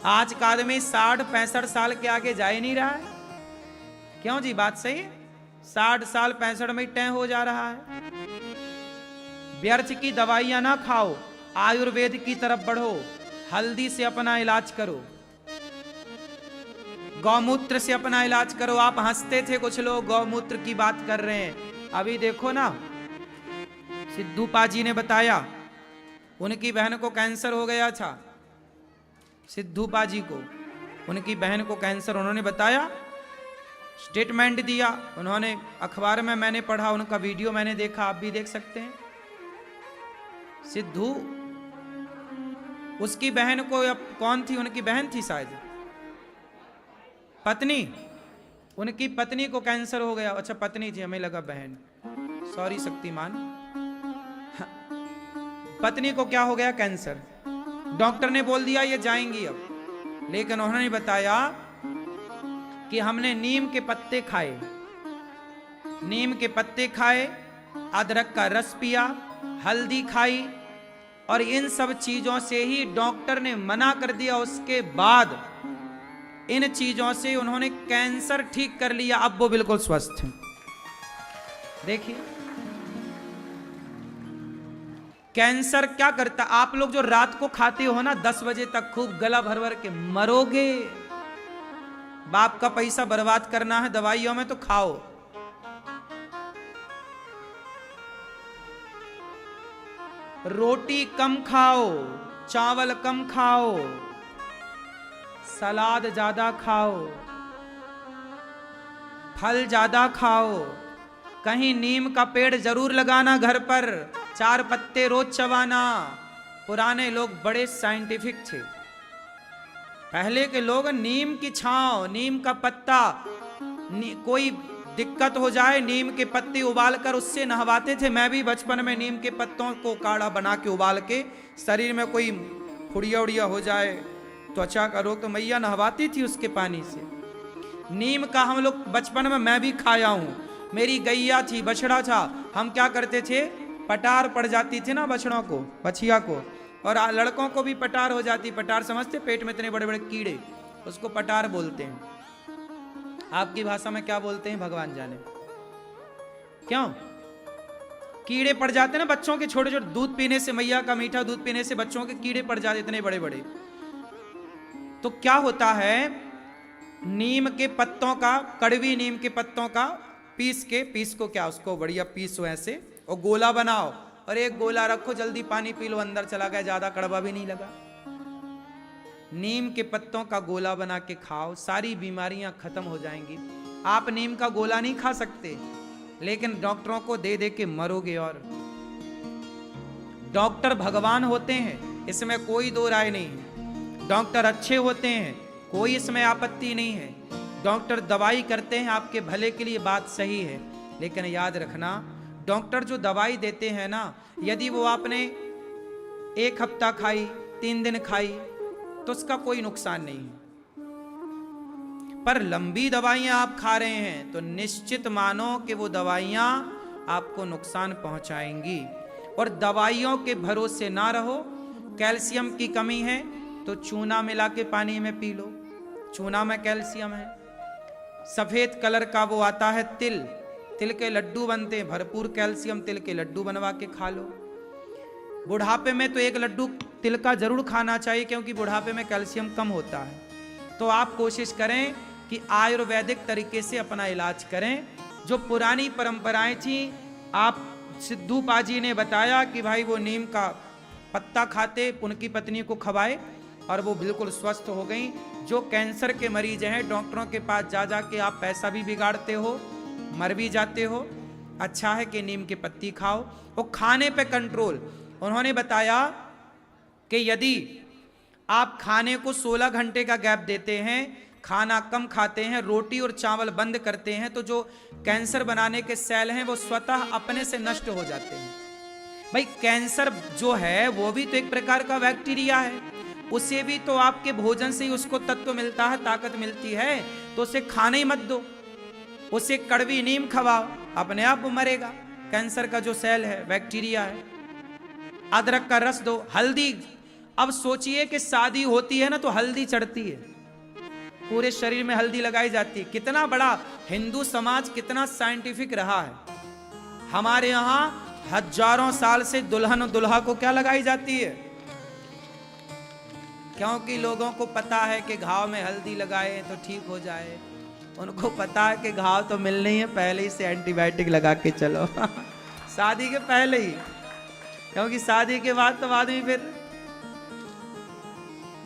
आज का आदमी 60-65 साल के आगे जा ही नहीं रहा है। क्यों जी? बात सही है। 60 साल 65 में तय हो जा रहा है। व्यर्थ की दवाइयां ना खाओ, आयुर्वेद की तरफ बढ़ो, हल्दी से अपना इलाज करो, गौमूत्र से अपना इलाज करो। आप हंसते थे, कुछ लोग गौमूत्र की बात कर रहे हैं। अभी देखो ना, सिद्धू पाजी ने बताया उनकी बहन को कैंसर हो गया था। सिद्धू पाजी को, उनकी बहन को कैंसर, उन्होंने बताया, स्टेटमेंट दिया उन्होंने, अखबार में मैंने पढ़ा, उनका वीडियो मैंने देखा, आप भी देख सकते हैं। सिद्धू, उसकी बहन को, अब कौन थी? उनकी बहन थी शायद, पत्नी, उनकी पत्नी को कैंसर हो गया। अच्छा पत्नी थी, हमें लगा बहन, सॉरी शक्तिमान। पत्नी को क्या हो गया? कैंसर। डॉक्टर ने बोल दिया ये जाएंगी अब, लेकिन उन्होंने बताया कि हमने नीम के पत्ते खाए, नीम के पत्ते खाए, अदरक का रस पिया, हल्दी खाई, और इन सब चीजों से ही डॉक्टर ने मना कर दिया। उसके बाद इन चीजों से उन्होंने कैंसर ठीक कर लिया। अब वो बिल्कुल स्वस्थ हैं। देखिए, कैंसर क्या करता, आप लोग जो रात को खाते हो ना 10 बजे तक खूब गला भर भर के, मरोगे। बाप का पैसा बर्बाद करना है दवाइयों में तो खाओ। रोटी कम खाओ, चावल कम खाओ, सलाद ज्यादा खाओ, फल ज्यादा खाओ। कहीं नीम का पेड़ जरूर लगाना घर पर, 4 पत्ते रोज चबाना। पुराने लोग बड़े साइंटिफिक थे। पहले के लोग नीम की छांव, नीम का पत्ता, कोई दिक्कत हो जाए नीम के पत्ते उबाल कर उससे नहवाते थे। मैं भी बचपन में नीम के पत्तों को काढ़ा बना के उबाल के, शरीर में कोई फुड़िया उड़िया हो जाए, त्वचा का रोग, तो मैया नहवाती थी उसके पानी से। नीम का हम लोग बचपन में मैं भी खाया हूं। मेरी गैया थी, बछड़ा था, हम क्या करते थे, पटार पड़ जाती थी ना बछड़ों को, बछिया को, और लड़कों को भी पटार हो जाती। पटार समझते, पेट में इतने बड़े बड़े कीड़े, उसको पटार बोलते हैं। आपकी भाषा में क्या बोलते हैं भगवान जाने। क्यों कीड़े पड़ जाते ना बच्चों के, छोटे छोटे दूध पीने से, मैया का मीठा दूध पीने से बच्चों के कीड़े पड़ जाते इतने बड़े बड़े। तो क्या होता है, नीम के पत्तों का, कड़वी नीम के पत्तों का पीस को क्या, उसको बढ़िया पीसो ऐसे और गोला बनाओ, और एक गोला रखो, जल्दी पानी पी लो, अंदर चला गया, ज्यादा कड़वा भी नहीं लगा। नीम के पत्तों का गोला बना के खाओ, सारी बीमारियां खत्म हो जाएंगी। आप नीम का गोला नहीं खा सकते, लेकिन डॉक्टरों को दे दे के मरोगे। और डॉक्टर भगवान होते हैं, इसमें कोई दो राय नहीं है। डॉक्टर अच्छे होते हैं, कोई इसमें आपत्ति नहीं है। डॉक्टर दवाई करते हैं आपके भले के लिए, बात सही है, लेकिन याद रखना, डॉक्टर जो दवाई देते हैं ना, यदि वो आपने 1 हफ्ता खाई, 3 दिन खाई, तो उसका कोई नुकसान नहीं है। पर लंबी दवाइयां आप खा रहे हैं तो निश्चित मानो कि वो दवाइयां आपको नुकसान पहुंचाएंगी। और दवाइयों के भरोसे ना रहो। कैल्शियम की कमी है तो चूना मिला के पानी में पी लो, चूना में कैल्शियम है। सफेद कलर का वो आता है तिल, तिल के लड्डू बनते हैं, भरपूर कैल्शियम, तिल के लड्डू बनवा के खा लो। बुढ़ापे में तो 1 लड्डू तिल का जरूर खाना चाहिए, क्योंकि बुढ़ापे में कैल्शियम कम होता है। तो आप कोशिश करें कि आयुर्वैदिक तरीके से अपना इलाज करें। जो पुरानी परंपराएं थी, आप सिद्धू पाजी ने बताया कि भाई वो नीम का पत्ता खाते, उनकी पत्नी को खवाए और वो बिल्कुल स्वस्थ हो गई। जो कैंसर के मरीज हैं, डॉक्टरों के पास जा जा के आप पैसा भी बिगाड़ते हो, मर भी जाते हो। अच्छा है कि नीम की पत्ती खाओ। वो खाने पे कंट्रोल, उन्होंने बताया कि यदि आप खाने को 16 घंटे का गैप देते हैं, खाना कम खाते हैं, रोटी और चावल बंद करते हैं, तो जो कैंसर बनाने के सेल हैं वो स्वतः अपने से नष्ट हो जाते हैं। भाई कैंसर जो है वो भी तो एक प्रकार का बैक्टीरिया है, उसे भी तो आपके भोजन से ही उसको तत्व मिलता है, ताकत मिलती है। तो उसे खाने ही मत दो, उसे कड़वी नीम खवाओ, अपने आप वो मरेगा। कैंसर का जो सेल है, बैक्टीरिया है। अदरक का रस दो, हल्दी। अब सोचिए कि शादी होती है ना तो हल्दी चढ़ती है, पूरे शरीर में हल्दी लगाई जाती है। कितना बड़ा हिंदू समाज कितना साइंटिफिक रहा है। हमारे यहां हजारों साल से दुल्हन दुल्हा को क्या लगाई जाती है, क्योंकि लोगों को पता है कि घाव में हल्दी लगाए तो ठीक हो जाए। उनको पता है कि घाव तो मिलने ही है, पहले ही से एंटीबायोटिक लगा के चलो शादी के पहले ही, क्योंकि शादी के बाद तो आदमी फिर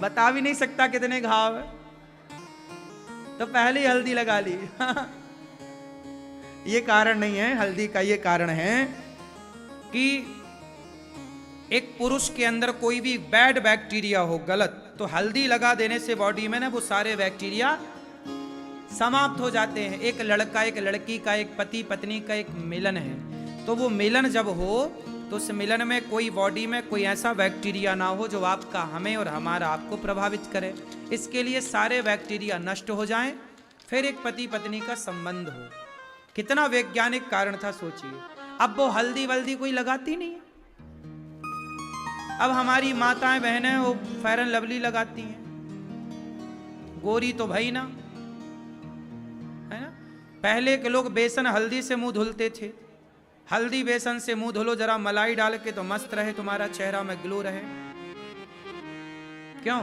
बता भी नहीं सकता कितने घाव है, तो पहले ही हल्दी लगा ली ये कारण नहीं है हल्दी का, ये कारण है कि एक पुरुष के अंदर कोई भी बैड बैक्टीरिया हो, गलत, तो हल्दी लगा देने से बॉडी में ना वो सारे बैक्टीरिया समाप्त हो जाते हैं। एक लड़का एक लड़की का, एक पति पत्नी का एक मिलन है, तो वो मिलन जब हो तो उस मिलन में कोई बॉडी में कोई ऐसा बैक्टीरिया ना हो जो आपका, हमें और हमारा आपको प्रभावित करे। इसके लिए सारे बैक्टीरिया नष्ट हो जाएं, फिर एक पति पत्नी का संबंध हो। कितना वैज्ञानिक कारण था सोचिए। अब वो हल्दी वल्दी कोई लगाती नहीं है। अब हमारी माताएं बहनें वो फेयर एंड लवली लगाती हैं, गोरी तो भाई ना, है ना। पहले के लोग बेसन हल्दी से मुंह धुलते थे, हल्दी बेसन से मुंह धुलो जरा मलाई डाल के, तो मस्त रहे तुम्हारा चेहरा में ग्लो रहे। क्यों?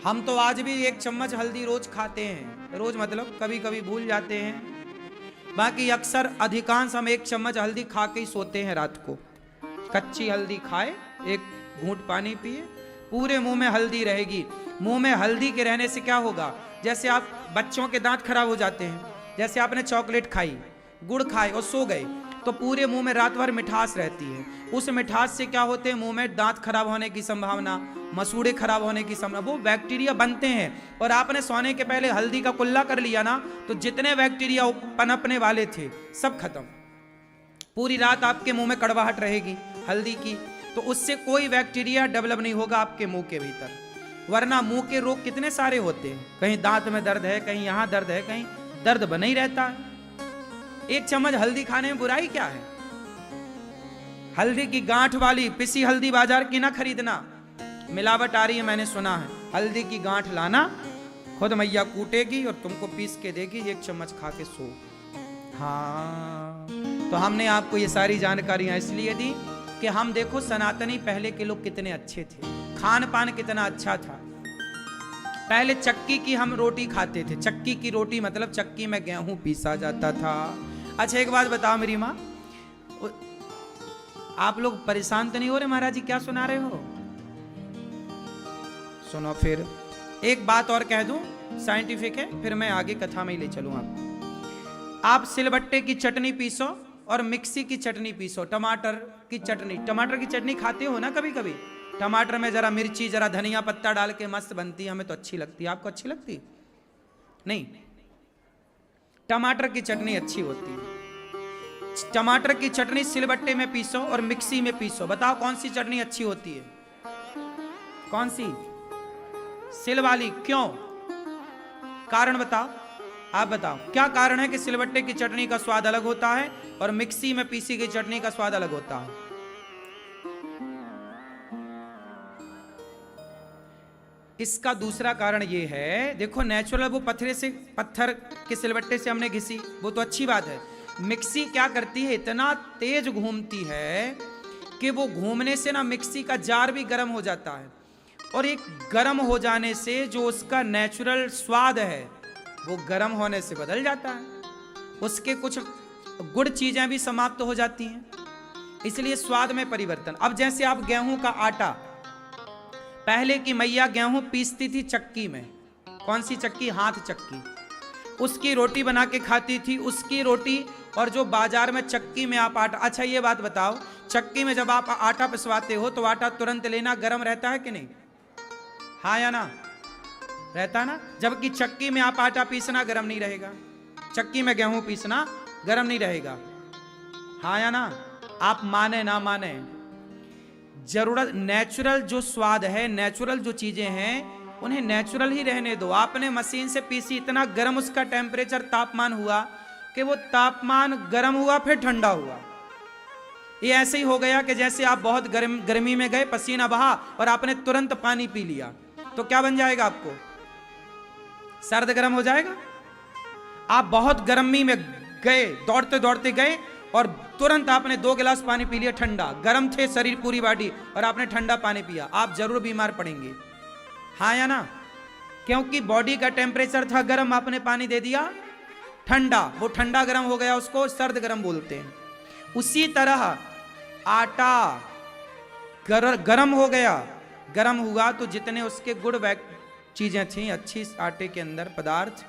हम तो आज भी 1 चम्मच हल्दी रोज खाते हैं। रोज मतलब कभी कभी भूल जाते हैं, बाकी अक्सर अधिकांश हम 1 चम्मच हल्दी खा के ही सोते हैं रात को। कच्ची हल्दी खाए, 1 घूंट पानी पिए, पूरे मुंह में हल्दी रहेगी। मुंह में हल्दी के रहने से क्या होगा? जैसे आप बच्चों के दांत खराब हो जाते हैं, जैसे आपने चॉकलेट खाई, गुड़ खाए और सो गए, तो पूरे मुंह में रात भर मिठास रहती है। उस मिठास से क्या होते हैं? मुंह में दांत खराब होने की संभावना, मसूड़े खराब होने की संभावना, वो बैक्टीरिया बनते हैं। और आपने सोने के पहले हल्दी का कुल्ला कर लिया ना, तो जितने बैक्टीरिया पनपने वाले थे सब खत्म। पूरी रात आपके मुंह में कड़वाहट रहेगी हल्दी की, तो उससे कोई बैक्टीरिया डेवलप नहीं होगा आपके मुंह के भीतर। वरना मुंह के रोग कितने सारे होते हैं, कहीं दांत में दर्द है, कहीं यहां दर्द है, कहीं दर्द बना ही रहता है। 1 चम्मच हल्दी खाने में बुराई क्या है? हल्दी की गांठ वाली पिसी हल्दी बाजार की ना खरीदना, मिलावट आ रही है मैंने सुना है। हल्दी की गांठ लाना, खुद मैया कूटेगी और तुमको पीस के देगी, 1 चम्मच खा के सो। हाँ, तो हमने आपको ये सारी जानकारियां इसलिए दी कि हम देखो सनातनी पहले के लोग कितने अच्छे थे, खान पान कितना अच्छा था। पहले चक्की की हम रोटी खाते थे। चक्की की रोटी मतलब चक्की में गेहूं पीसा जाता था। अच्छा एक बात बताओ मेरी माँ, आप लोग परेशान तो नहीं हो रहे? महाराज जी क्या सुना रहे हो? सुनो फिर एक बात और कह दूं, साइंटिफिक है, फिर मैं आगे कथा में ही ले चलूं आपको। आप सिलबट्टे की चटनी पीसो और मिक्सी की चटनी पीसो, टमाटर की चटनी। टमाटर की चटनी खाते हो ना कभी कभी? टमाटर में जरा मिर्ची, जरा धनिया पत्ता डाल के मस्त बनती है, हमें तो अच्छी लगती है। आपको अच्छी लगती नहीं? टमाटर की चटनी अच्छी होती है। टमाटर की चटनी सिलबट्टे में पीसो और मिक्सी में पीसो, बताओ कौन सी चटनी अच्छी होती है? कौन सी? सिल वाली। क्यों? कारण बताओ, आप बताओ क्या कारण है कि सिलबट्टे की चटनी का स्वाद अलग होता है और मिक्सी में पीसी गई चटनी का स्वाद अलग होता है? इसका दूसरा कारण ये है, देखो नेचुरल वो पत्थर के सिलबट्टे से हमने घिसी, वो तो अच्छी बात है। मिक्सी क्या करती है, इतना तेज घूमती है कि वो घूमने से ना मिक्सी का जार भी गर्म हो जाता है, और एक गर्म हो जाने से जो उसका नेचुरल स्वाद है वो गर्म होने से बदल जाता है। उसके कुछ गुड़ चीजें भी समाप्त हो जाती हैं, इसलिए स्वाद में परिवर्तन। अब जैसे आप गेहूं का आटा, पहले की मैया गेहूं पीसती थी चक्की में। कौन सी चक्की? हाथ चक्की। उसकी रोटी बना के खाती थी, उसकी रोटी। और जो बाजार में चक्की में आप आटा, अच्छा ये बात बताओ, चक्की में जब आप आटा पिसवाते हो तो आटा तुरंत लेना गर्म रहता है कि नहीं? हाँ या ना? रहता ना। जबकि चक्की में आप आटा पीसना गर्म नहीं रहेगा, चक्की में गेहूं पीसना गर्म नहीं रहेगा। हाँ या ना? आप माने ना माने, जरूरत नेचुरल जो स्वाद है, नेचुरल जो चीजें हैं उन्हें नेचुरल ही रहने दो। आपने मशीन से पीसी, इतना गर्म उसका टेम्परेचर तापमान हुआ कि वो तापमान गर्म हुआ फिर ठंडा हुआ। ये ऐसे ही हो गया कि जैसे आप बहुत गर्मी में गए, पसीना बहा और आपने तुरंत पानी पी लिया, तो क्या बन जाएगा आपको? सर्द गर्म हो जाएगा। आप बहुत गर्मी में गए, दौड़ते दौड़ते गए और तुरंत आपने 2 गिलास पानी पी लिया ठंडा, गर्म थे शरीर पूरी बॉडी और आपने ठंडा पानी पिया, आप जरूर बीमार पड़ेंगे। हाँ या ना? क्योंकि बॉडी का टेम्परेचर था गर्म, आपने पानी दे दिया ठंडा, वो ठंडा गर्म हो गया, उसको सर्द गर्म बोलते हैं। उसी तरह आटा गर्म हो गया, गर्म हुआ तो जितने उसके गुड़ चीजें थी अच्छी आटे के अंदर पदार्थ,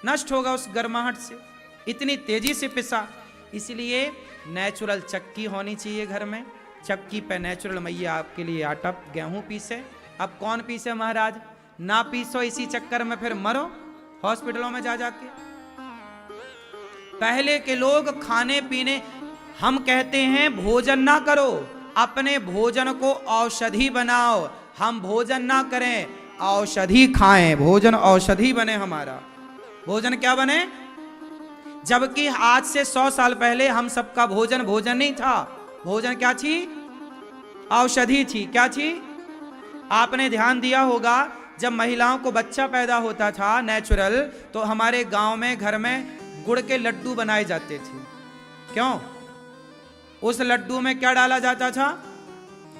नष्ट होगा उस गर्माहट से, इतनी तेजी से पिसा। इसलिए नेचुरल चक्की होनी चाहिए घर में। चक्की पे नेचुरल मैया आपके लिए आटा गेहूं पीसे। अब कौन पीसे महाराज? ना पीसो, इसी चक्कर में फिर मरो हॉस्पिटलों में जा जाके। पहले के लोग खाने पीने, हम कहते हैं भोजन ना करो, अपने भोजन को औषधि बनाओ। हम भोजन ना करें, औषधि खाएं, भोजन औषधि बने हमारा। भोजन क्या बने? जबकि आज से 100 साल पहले हम सबका भोजन भोजन नहीं था। भोजन क्या थी? औषधि थी। क्या थी? आपने ध्यान दिया होगा, जब महिलाओं को बच्चा पैदा होता था नेचुरल, तो हमारे गांव में घर में गुड़ के लड्डू बनाए जाते थे। क्यों? उस लड्डू में क्या डाला जाता था?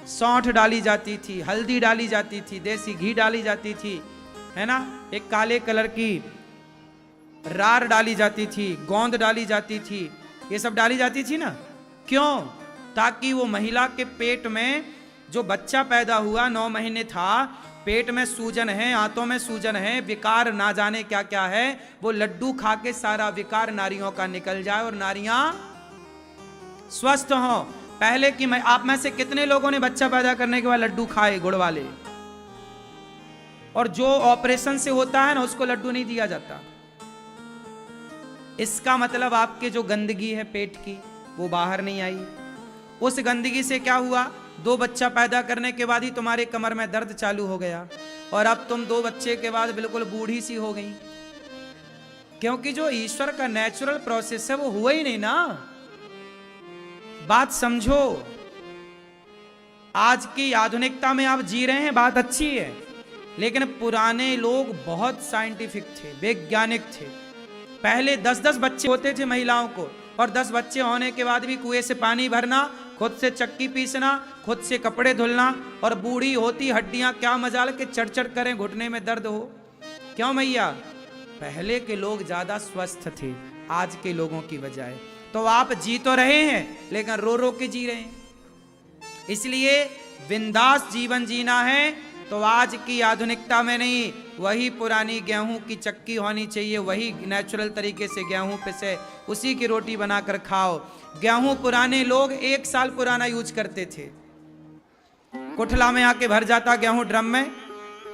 सौंठ डाली जाती थी, हल्दी डाली जाती थी, देसी घी डाली जाती थी, है ना, एक काले कलर की रार डाली जाती थी, गोंद डाली जाती थी, ये सब डाली जाती थी ना। क्यों? ताकि वो महिला के पेट में जो बच्चा पैदा हुआ 9 महीने था, पेट में सूजन है, आंतों में सूजन है, विकार ना जाने क्या क्या है, वो लड्डू खा के सारा विकार नारियों का निकल जाए और नारियां स्वस्थ हों। पहले की आप में से कितने लोगों ने बच्चा पैदा करने के बाद लड्डू खाए गुड़ वाले? और जो ऑपरेशन से होता है ना, उसको लड्डू नहीं दिया जाता। इसका मतलब आपके जो गंदगी है पेट की, वो बाहर नहीं आई। उस गंदगी से क्या हुआ? 2 बच्चा पैदा करने के बाद ही तुम्हारे कमर में दर्द चालू हो गया, और अब तुम 2 बच्चे के बाद बिल्कुल बूढ़ी सी हो गई, क्योंकि जो ईश्वर का नेचुरल प्रोसेस है वो हुआ ही नहीं ना। बात समझो। आज की आधुनिकता में आप जी रहे हैं, बात अच्छी है, लेकिन पुराने लोग बहुत साइंटिफिक थे, वैज्ञानिक थे। पहले 10-10 बच्चे होते थे महिलाओं को, और 10 बच्चे होने के बाद भी कुएं से पानी भरना, खुद से चक्की पीसना, खुद से कपड़े धुलना, और बूढ़ी होती हड्डियां क्या मजाल के चढ़ करें, घुटने में दर्द हो। क्यों भैया? पहले के लोग ज्यादा स्वस्थ थे आज के लोगों की बजाय। तो आप जी तो रहे हैं, लेकिन रो रो के जी रहे हैं। इसलिए बिंदास जीवन जीना है तो आज की आधुनिकता में नहीं, वही पुरानी गेहूं की चक्की होनी चाहिए, वही नेचुरल तरीके से गेहूं पिसे, उसी की रोटी बनाकर खाओ। गेहूं पुराने लोग 1 साल पुराना यूज करते थे। कुठला में आके भर जाता गेहूं ड्रम में,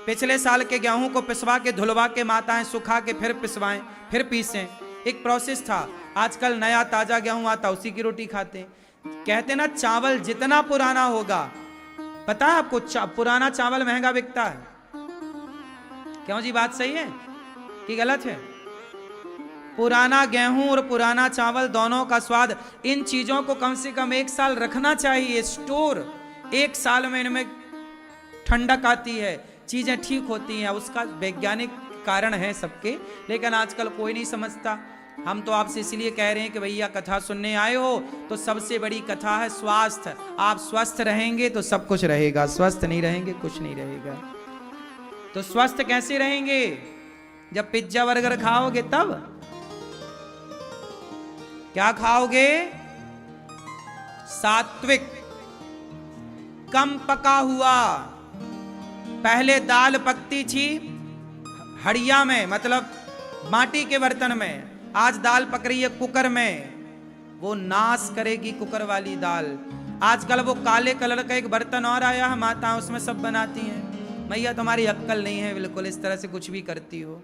पिछले साल के गेहूं को पिसवा के धुलवा के माताएं सुखा के फिर पिसवाएं, फिर पीसें, एक प्रोसेस था। आजकल नया ताजा गेहूं आता, उसी की रोटी खाते। कहते ना चावल जितना पुराना होगा, पता है आपको, पुराना चावल महंगा बिकता है। क्यों जी? बात सही है कि गलत है? पुराना गेहूं और पुराना चावल दोनों का स्वाद, इन चीजों को कम से कम 1 साल रखना चाहिए स्टोर। 1 साल में इनमें ठंडक आती है, चीजें ठीक होती हैं। उसका वैज्ञानिक कारण है सबके, लेकिन आजकल कोई नहीं समझता। हम तो आपसे इसलिए कह रहे हैं कि भैया कथा सुनने आए हो तो सबसे बड़ी कथा है स्वास्थ्य। आप स्वस्थ रहेंगे तो सब कुछ रहेगा, स्वस्थ नहीं रहेंगे कुछ नहीं रहेगा। तो स्वस्थ कैसे रहेंगे? जब पिज्जा बर्गर खाओगे तब। क्या खाओगे? सात्विक, कम पका हुआ। पहले दाल पकती थी हड़िया में, मतलब माटी के बर्तन में, आज दाल पक रही है कुकर में। वो नाश करेगी कुकर वाली दाल। आजकल वो काले कलर का एक बर्तन और आया है, माता उसमें सब बनाती हैं। मैया तुम्हारी अक्कल नहीं है बिल्कुल, इस तरह से कुछ भी करती हो।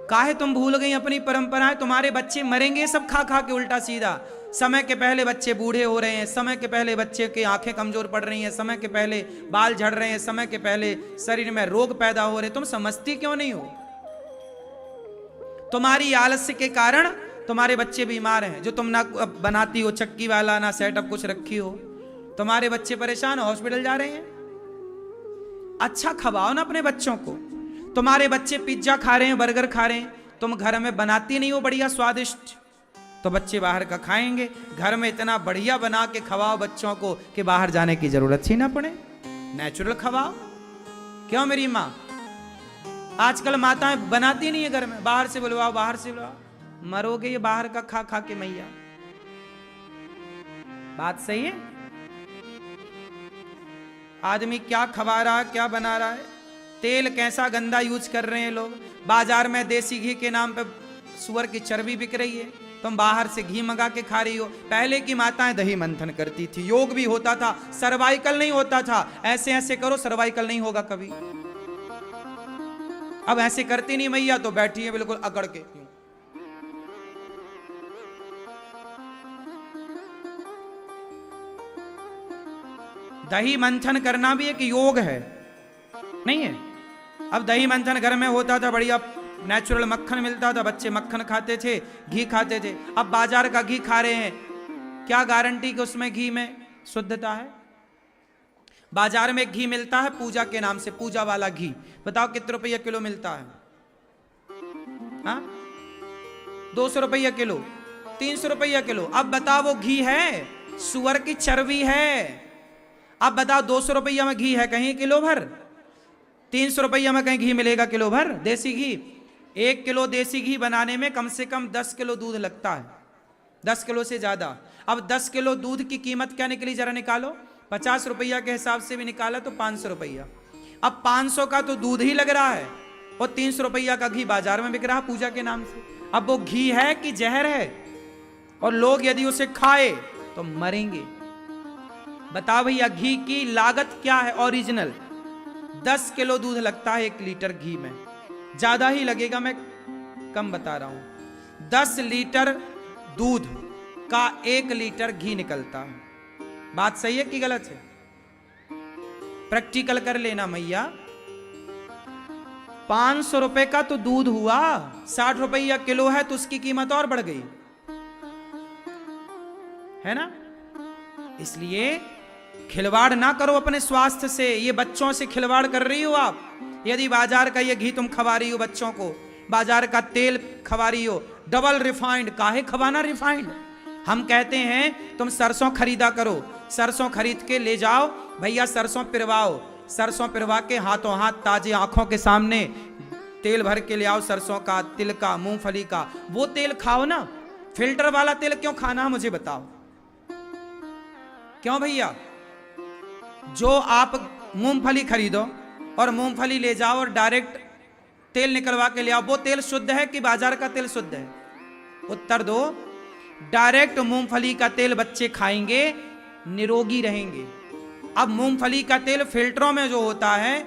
काहे तुम भूल गई अपनी परंपराएं? तुम्हारे बच्चे मरेंगे सब खा खा के उल्टा सीधा। समय के पहले बच्चे बूढ़े हो रहे हैं, समय के पहले बच्चे की आंखें कमजोर पड़ रही हैं, समय के पहले बाल झड़ रहे हैं, समय के पहले शरीर में रोग पैदा हो रहे। तुम समझती क्यों नहीं हो? तुम्हारी आलस्य के कारण तुम्हारे बच्चे बीमार हैं। जो तुम ना बनाती हो चक्की वाला, ना सेटअप कुछ रखी हो, तुम्हारे बच्चे परेशान हो, हॉस्पिटल जा रहे हैं। अच्छा खवाओ ना अपने बच्चों को। तुम्हारे बच्चे पिज्जा खा रहे हैं, बर्गर खा रहे हैं, तुम घर में बनाती नहीं हो बढ़िया स्वादिष्ट, तो बच्चे बाहर का खाएंगे। घर में इतना बढ़िया बना के खवाओ बच्चों को कि बाहर जाने की जरूरत ही ना पड़े। नेचुरल खवाओ। क्यों मेरी माँ? आजकल माताएं बनाती नहीं है घर में, बाहर से बुलवाओ, बाहर से बुलवाओ। मरोगे ये बाहर का खा खा के मैया। बात सही है? आदमी क्या खवा रहा है, क्या बना रहा है, तेल कैसा गंदा यूज कर रहे हैं लोग। बाजार में देसी घी के नाम पे सुअर की चर्बी बिक रही है, तुम बाहर से घी मंगा के खा रही हो। पहले की माताएं दही मंथन करती थी, योग भी होता था, सर्वाइकल नहीं होता था। ऐसे ऐसे करो, सर्वाइकल नहीं होगा कभी। अब ऐसे करती नहीं मैया, तो बैठी है बिल्कुल अकड़ के। दही मंथन करना भी एक योग है, नहीं है? अब दही मंथन घर में होता था, बढ़िया नेचुरल मक्खन मिलता था, बच्चे मक्खन खाते थे, घी खाते थे। अब बाजार का घी खा रहे हैं, क्या गारंटी कि उसमें घी में शुद्धता है? बाजार में घी मिलता है पूजा के नाम से, पूजा वाला घी। बताओ कितने रुपये किलो मिलता है? हाँ, 200 रुपया किलो, 300 रुपया किलो। अब बताओ वो घी है, सुअर की चर्बी है। अब बताओ 200 रुपया में घी है कहीं किलो भर, 300 रुपया में कहीं घी मिलेगा किलो भर देसी घी। 1 किलो देसी घी बनाने में कम से कम 10 किलो दूध लगता है, 10 किलो से ज्यादा। अब 10 किलो दूध की कीमत क्या निकली, जरा निकालो। 50 रुपया के हिसाब से भी निकाला तो 500 रुपया। अब 500 का तो दूध ही लग रहा है और 300 रुपया का घी बाजार में बिक रहा है पूजा के नाम से। अब वो घी है कि जहर है, और लोग यदि उसे खाए तो मरेंगे। बताओ भैया घी की लागत क्या है ओरिजिनल। 10 किलो दूध लगता है 1 लीटर घी में, ज्यादा ही लगेगा, मैं कम बता रहा हूं। 10 लीटर दूध का 1 लीटर घी निकलता है। बात सही है कि गलत है? प्रैक्टिकल कर लेना मैया। 500 रुपए का तो दूध हुआ, 60 रुपया किलो है तो उसकी कीमत और बढ़ गई है ना। इसलिए खिलवाड़ ना करो अपने स्वास्थ्य से। ये बच्चों से खिलवाड़ कर रही हो आप। यदि बाजार का ये घी तुम खवा रही हो बच्चों को, बाजार का तेल खवा रही हो, डबल रिफाइंड, काहे खवाना रिफाइंड। हम कहते हैं तुम सरसों खरीदा करो, सरसों खरीद के ले जाओ भैया, सरसों पिरवाओ, सरसों पिरवा के हाथों हाथ ताजे आंखों के सामने तेल भर के ले आओ, सरसों का, तिल का, मूंगफली का, वो तेल खाओ ना। फिल्टर वाला तेल क्यों खाना, मुझे बताओ क्यों भैया। जो आप मूंगफली खरीदो और मूंगफली ले जाओ और डायरेक्ट तेल निकलवा के ले आओ, वो तेल शुद्ध है कि बाजार का तेल शुद्ध है? उत्तर दो। डायरेक्ट मूंगफली का तेल बच्चे खाएंगे, निरोगी रहेंगे। अब मूंगफली का तेल फिल्टरों में जो होता है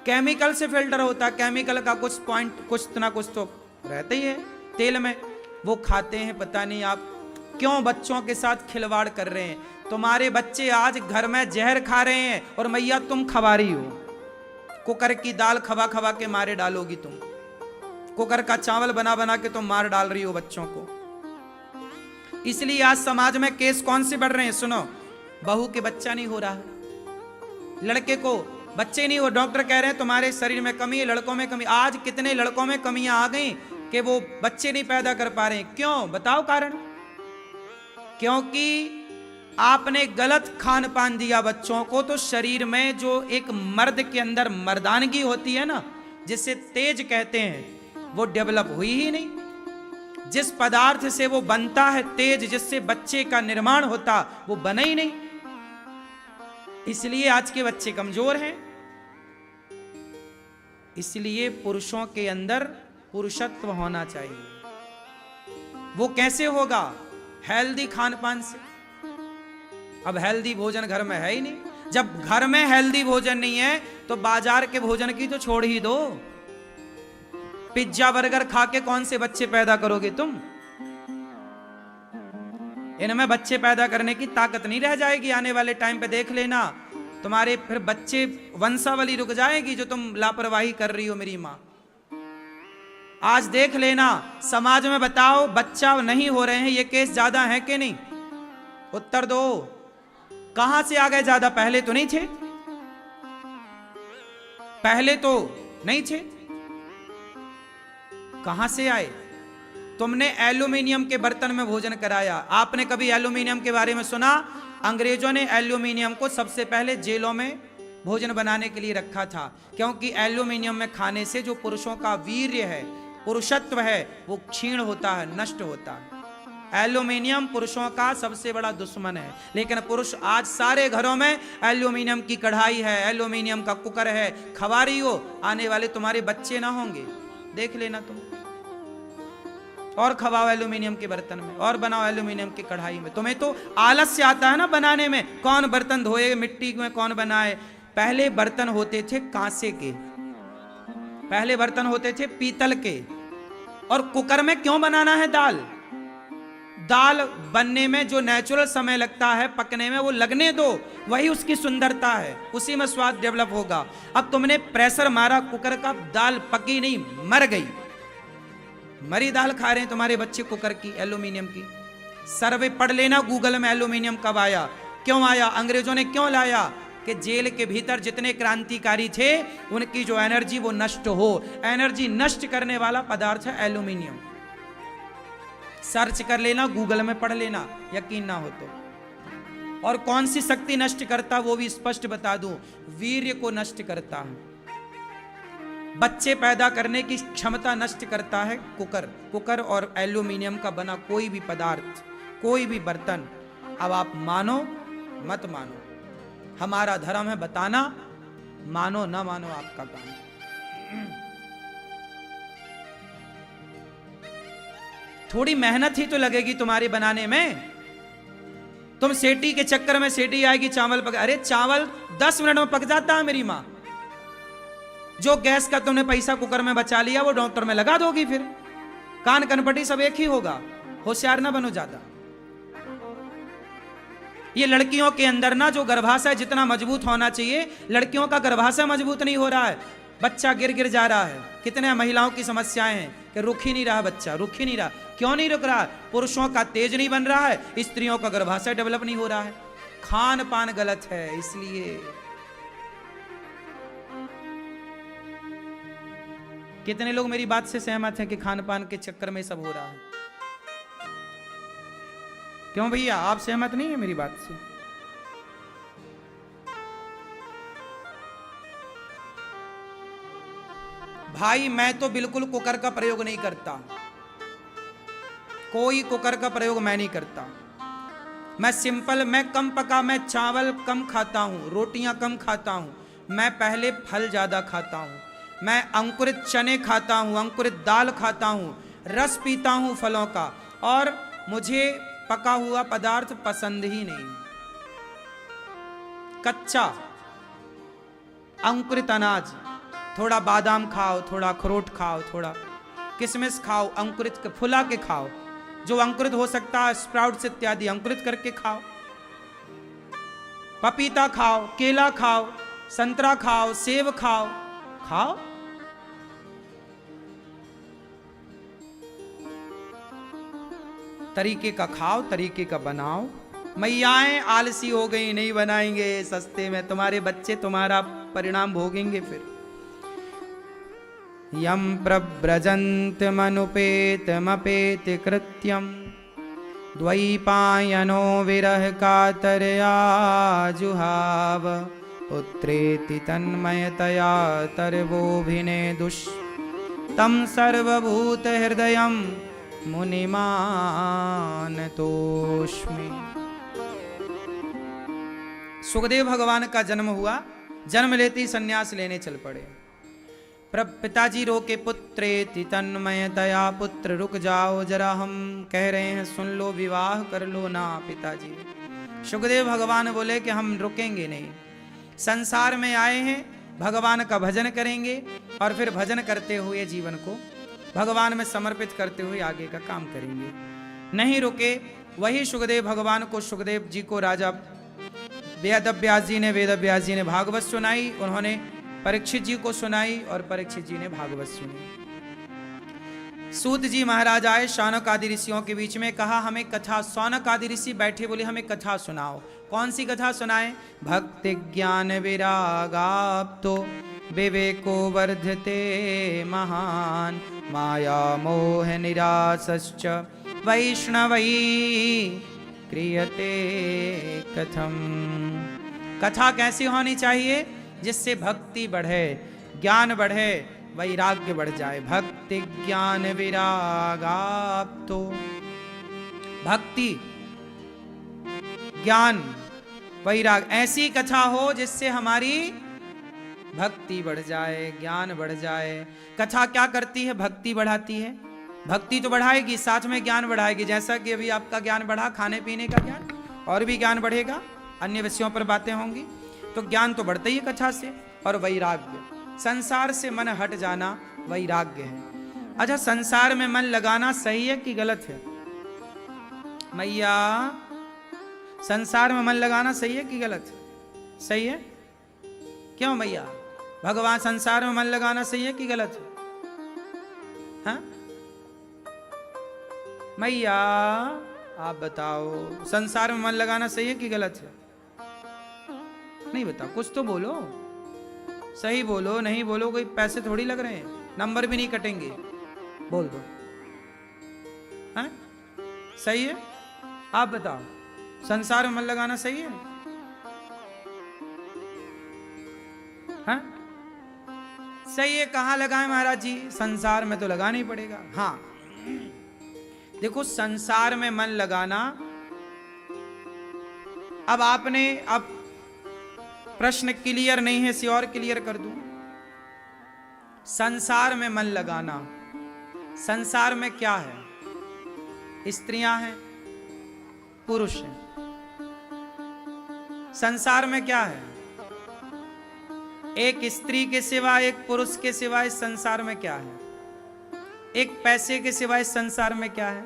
केमिकल से फिल्टर होता है, केमिकल का कुछ पॉइंट कुछ ना कुछ तो रहता ही है तेल में, वो खाते हैं। पता नहीं आप क्यों बच्चों के साथ खिलवाड़ कर रहे हैं। तुम्हारे बच्चे आज घर में जहर खा रहे हैं और मैया तुम खवा रही हो। कुकर की दाल खवा खवा के मारे डालोगी तुम, कुकर का चावल बना बना के तुम मार डाल रही हो बच्चों को। इसलिए आज समाज में केस कौन से बढ़ रहे हैं, सुनो। बहू के बच्चा नहीं हो रहा, लड़के को बच्चे नहीं हो, डॉक्टर कह रहे हैं तुम्हारे शरीर में कमी है, लड़कों में कमी। आज कितने लड़कों में कमियां आ गई कि वो बच्चे नहीं पैदा कर पा रहे हैं। क्यों, बताओ कारण। क्योंकि आपने गलत खान पान दिया बच्चों को, तो शरीर में जो एक मर्द के अंदर मर्दानगी होती है ना, जिसे तेज कहते हैं, वो डेवलप हुई ही नहीं। जिस पदार्थ से वो बनता है तेज, जिससे बच्चे का निर्माण होता, वो बना ही नहीं। इसलिए आज के बच्चे कमजोर हैं। इसलिए पुरुषों के अंदर पुरुषत्व होना चाहिए। वो कैसे होगा? हेल्दी खान पान से। अब हेल्दी भोजन घर में है ही नहीं। जब घर में हेल्दी भोजन नहीं है तो बाजार के भोजन की तो छोड़ ही दो। पिज्जा बर्गर खा के कौन से बच्चे पैदा करोगे तुम? इनमें बच्चे पैदा करने की ताकत नहीं रह जाएगी। आने वाले टाइम पे देख लेना, तुम्हारे फिर बच्चे वंशावली रुक जाएगी जो तुम लापरवाही कर रही हो मेरी मां। आज देख लेना समाज में, बताओ बच्चा नहीं हो रहे हैं, ये केस ज्यादा है कि नहीं? उत्तर दो। कहां से आ गए ज्यादा? पहले तो नहीं थे, पहले तो नहीं थे, कहां से आए? तुमने एल्यूमिनियम के बर्तन में भोजन कराया। आपने कभी एल्यूमिनियम के बारे में सुना? अंग्रेजों ने एल्यूमिनियम को सबसे पहले जेलों में भोजन बनाने के लिए रखा था, क्योंकि एल्यूमिनियम में खाने से जो पुरुषों का वीर्य है, पुरुषत्व है, वो क्षीण होता है, नष्ट होता है। एल्यूमिनियम पुरुषों का सबसे बड़ा दुश्मन है। लेकिन पुरुष आज सारे घरों में एल्यूमिनियम की कढ़ाई है, एल्यूमिनियम का कुकर है, खवा रही हो। आने वाले तुम्हारे बच्चे ना होंगे, देख लेना तुम। और खवाओ एल्यूमिनियम के बर्तन में, और बनाओ एल्यूमिनियम की कढ़ाई में। तुम्हें तो आलस्य आता है ना बनाने में। कौन बर्तन धोए, मिट्टी में कौन बनाए? पहले बर्तन होते थे कांसे के, पहले बर्तन होते थे पीतल के। और कुकर में क्यों बनाना है दाल? दाल बनने में जो नेचुरल समय लगता है पकने में, वो लगने दो, वही उसकी सुंदरता है, उसी में स्वाद डेवलप होगा। अब तुमने प्रेशर मारा कुकर का, दाल पकी नहीं, मर गई। मरी दाल खा रहे हैं तुम्हारे बच्चे कुकर की, एल्यूमिनियम की। सर्वे पढ़ लेना गूगल में, एल्यूमिनियम कब आया, क्यों आया, अंग्रेजों ने क्यों लाया? कि जेल के भीतर जितने क्रांतिकारी थे उनकी जो एनर्जी वो नष्ट हो। एनर्जी नष्ट करने वाला पदार्थ है एल्यूमिनियम। सर्च कर लेना, गूगल में पढ़ लेना, यकीन ना हो तो। और कौन सी शक्ति नष्ट करता वो भी स्पष्ट बता दूं, वीर्य को नष्ट करता है, बच्चे पैदा करने की क्षमता नष्ट करता है कुकर। कुकर और एल्यूमिनियम का बना कोई भी पदार्थ, कोई भी बर्तन। अब आप मानो मत मानो, हमारा धर्म है बताना, मानो ना मानो आपका काम। थोड़ी मेहनत ही तो लगेगी तुम्हारी बनाने में। तुम सेटी के चक्कर में, सेटी आएगी चावल पक, अरे चावल 10 मिनट में पक जाता है मेरी मां। जो गैस का तुमने पैसा कुकर में बचा लिया वो डॉक्टर में लगा दोगी, फिर कान कनपटी सब एक ही होगा। होशियार ना बनो ज्यादा। ये लड़कियों के अंदर ना जो गर्भाशय जितना मजबूत होना चाहिए, लड़कियों का गर्भाशय मजबूत नहीं हो रहा है, बच्चा गिर गिर जा रहा है। कितने महिलाओं की समस्याएं हैं कि रुक ही नहीं रहा बच्चा, रुक ही नहीं रहा। क्यों नहीं रुक रहा? पुरुषों का तेज नहीं बन रहा है, स्त्रियों का गर्भाशय डेवलप नहीं हो रहा है, खान पान गलत है इसलिए। कितने लोग मेरी बात से सहमत हैं कि खान पान के चक्कर में सब हो रहा है? क्यों भैया, आप सहमत नहीं है मेरी बात से? भाई मैं तो बिल्कुल कुकर का प्रयोग नहीं करता, कोई कुकर का प्रयोग मैं नहीं करता। मैं सिंपल, मैं कम पका, मैं चावल कम खाता हूं, रोटियां कम खाता हूं। मैं पहले फल ज्यादा खाता हूं, मैं अंकुरित चने खाता हूं, अंकुरित दाल खाता हूं, रस पीता हूं फलों का, और मुझे पका हुआ पदार्थ पसंद ही नहीं। कच्चा अंकुरित अनाज, थोड़ा बादाम खाओ, थोड़ा अखरोट खाओ, थोड़ा किशमिश खाओ, अंकुरित फुला के खाओ, जो अंकुरित हो सकता है स्प्राउट्स इत्यादि अंकुरित करके खाओ। पपीता खाओ, केला खाओ, संतरा खाओ, सेब खाओ, खाओ। तरीके का खाओ, तरीके का बनाओ। मैयाएं आलसी हो गई, नहीं बनाएंगे सस्ते में, तुम्हारे बच्चे तुम्हारा परिणाम भोगेंगे फिर। यम प्रव्रजन्त मनुपेतमपेत कृत्यम द्वैपायनो विरह कातरया जुहाव पुत्रेति तन्मयतया तरवोभिने दुष तम सर्वभूत हृदयम मुनिमान तोष्मि। सुखदेव भगवान का जन्म हुआ, जन्म लेते ही संन्यास लेने चल पड़े। पिताजी रोके, पुत्रेति तन्मयतया, पुत्र रुक जाओ जरा, हम कह रहे हैं सुन लो, विवाह कर लो ना पिताजी। सुखदेव भगवान बोले कि हम रुकेंगे नहीं, संसार में आए हैं, भगवान का भजन करेंगे और फिर भजन करते हुए जीवन को भगवान में समर्पित करते हुए आगे का काम करेंगे। नहीं रुके। वही सुखदेव भगवान को, सुखदेव जी को राजा वेदव्यास जी ने भागवत सुनाई, उन्होंने परीक्षित जी को सुनाई और परीक्षित जी ने भागवत सुनी। सूत जी महाराज आए शौनक आदि ऋषियों के बीच में, कहा हमें कथा, शौनक आदि ऋषि बैठे, बोले हमें कथा सुनाओ। कौन सी कथा सुनाए? भक्ति ज्ञान विरागाप्तो विवेको वर्धते महान माया मोह निरासश्च वैष्णवै क्रियते कथम। कथा कैसी होनी चाहिए? जिससे भक्ति बढ़े, ज्ञान बढ़े, वैराग्य बढ़ जाए। भक्ति ज्ञान विरागाप्तो, भक्ति ज्ञान वैराग, ऐसी कथा हो जिससे हमारी भक्ति बढ़ जाए, ज्ञान बढ़ जाए। कथा क्या करती है? भक्ति बढ़ाती है। भक्ति तो बढ़ाएगी, साथ में ज्ञान बढ़ाएगी। जैसा कि अभी आपका ज्ञान बढ़ा, खाने पीने का ज्ञान, और भी ज्ञान बढ़ेगा, अन्य विषयों पर बातें होंगी, तो ज्ञान तो बढ़ता ही है कथा से। और वैराग्य, संसार से मन हट जाना वैराग्य है। अच्छा, संसार में मन लगाना सही है कि गलत है? मैया, संसार में मन लगाना सही है कि गलत है? सही है। क्यों मैया? भगवान, संसार में मन लगाना सही है कि गलत है? हाँ मैया, आप बताओ, संसार में मन लगाना सही है कि गलत है? नहीं बताओ, कुछ तो बोलो, सही बोलो, नहीं बोलो कोई पैसे थोड़ी लग रहे हैं, नंबर भी नहीं कटेंगे, बोल दो। हाँ? सही है? आप बताओ, संसार में मन लगाना सही है? हाँ सही है। कहाँ लगाएं महाराज जी? संसार में तो लगाना ही पड़ेगा। हाँ देखो, संसार में मन लगाना, अब आपने, अब प्रश्न क्लियर नहीं है, इसे और क्लियर कर दूं। संसार में मन लगाना, संसार में क्या है? स्त्रियां हैं, पुरुष हैं। संसार में क्या है? एक स्त्री के सिवा, एक पुरुष के सिवा इस संसार में क्या है? एक पैसे के सिवा इस संसार में क्या है?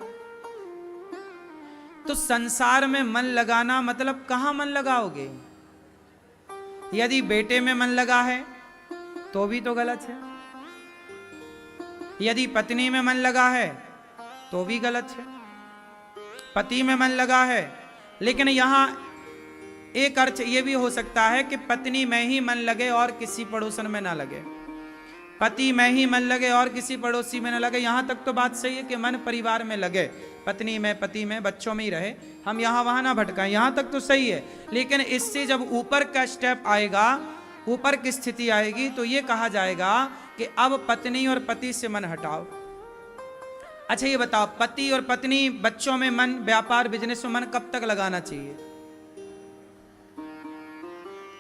तो संसार में मन लगाना मतलब कहां मन लगाओगे? यदि बेटे में मन लगा है तो भी तो गलत है, यदि पत्नी में मन लगा है तो भी गलत है, पति में मन लगा है। लेकिन यहां एक अर्थ यह भी हो सकता है कि पत्नी में ही मन लगे और किसी पड़ोसन में ना लगे, पति में ही मन लगे और किसी पड़ोसी में ना लगे। यहां तक तो बात सही है कि मन परिवार में लगे, पत्नी में, पति में, बच्चों में ही रहे, हम यहां वहां ना भटकाएं, यहां तक तो सही है। लेकिन इससे जब ऊपर का स्टेप आएगा, ऊपर की स्थिति आएगी, तो यह कहा जाएगा कि अब पत्नी और पति से मन हटाओ। अच्छा ये बताओ, पति और पत्नी, बच्चों में मन, व्यापार बिजनेस में मन कब तक लगाना चाहिए?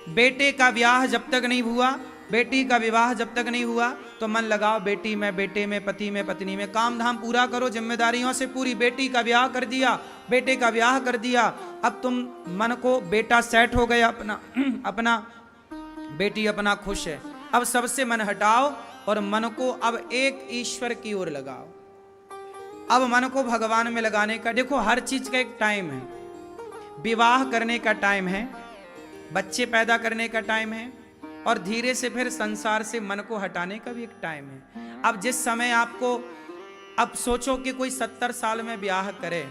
बेटे का ब्याह जब तक नहीं हुआ, बेटी का विवाह जब तक नहीं हुआ, तो मन लगाओ बेटी में, बेटे में, पति में, पत्नी में, काम धाम पूरा करो जिम्मेदारियों से पूरी। बेटी का ब्याह कर दिया, बेटे का ब्याह कर दिया, अब तुम मन को, बेटा सेट हो गया अपना अपना, बेटी अपना खुश है, अब सबसे मन हटाओ और मन को अब एक ईश्वर की ओर लगाओ। अब मन को भगवान में लगाने का, देखो हर चीज का एक टाइम है। विवाह करने का टाइम है, बच्चे पैदा करने का टाइम है, और धीरे से फिर संसार से मन को हटाने का भी एक टाइम है। अब जिस समय आपको, अब सोचो कि कोई 70 साल में ब्याह करे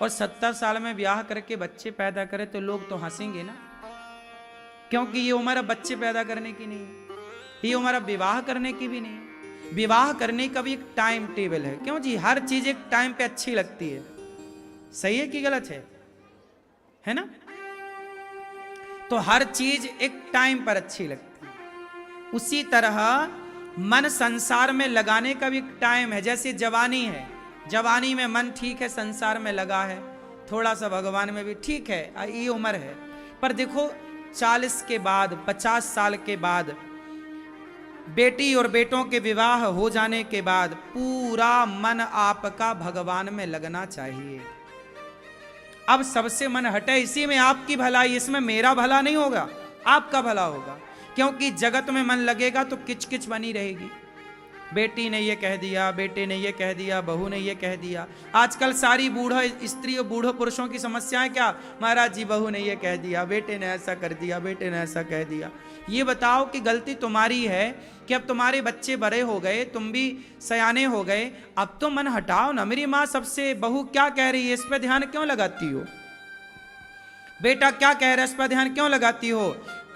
और 70 साल में ब्याह करके बच्चे पैदा करे, तो लोग तो हंसेंगे ना, क्योंकि ये उम्र अब बच्चे पैदा करने की नहीं है, ये उम्र अब विवाह करने की भी नहीं है। विवाह करने का भी एक टाइम टेबल है। क्यों जी? हर चीज एक टाइम पे अच्छी लगती है। सही है कि गलत है ना? तो हर चीज एक टाइम पर अच्छी लगती है। उसी तरह मन संसार में लगाने का भी एक टाइम है। जैसे जवानी है, जवानी में मन ठीक है, संसार में लगा है, थोड़ा सा भगवान में भी ठीक है, ये उम्र है। पर देखो 40 के बाद, 50 साल के बाद, बेटी और बेटों के विवाह हो जाने के बाद पूरा मन आपका भगवान में लगना चाहिए। अब सबसे मन हटे, इसी में आपकी भलाई, इसमें मेरा भला नहीं होगा, आपका भला होगा। क्योंकि जगत में मन लगेगा तो किचकिच बनी रहेगी। बेटी ने ये कह दिया, बेटे ने ये कह दिया, बहू ने ये कह दिया। आजकल सारी बूढ़ा स्त्री और बूढ़े पुरुषों की समस्याएं क्या? महाराज जी बहू ने ये कह दिया, बेटे ने ऐसा कर दिया, बेटे ने ऐसा कह दिया। ये बताओ कि गलती तुम्हारी है कि अब तुम्हारे बच्चे बड़े हो गए, तुम भी सयाने हो गए, अब तो मन हटाओ ना। मेरी माँ सबसे, बहू क्या कह रही है इस पर ध्यान क्यों लगाती हो? बेटा क्या कह रहा है इस पर ध्यान क्यों लगाती हो?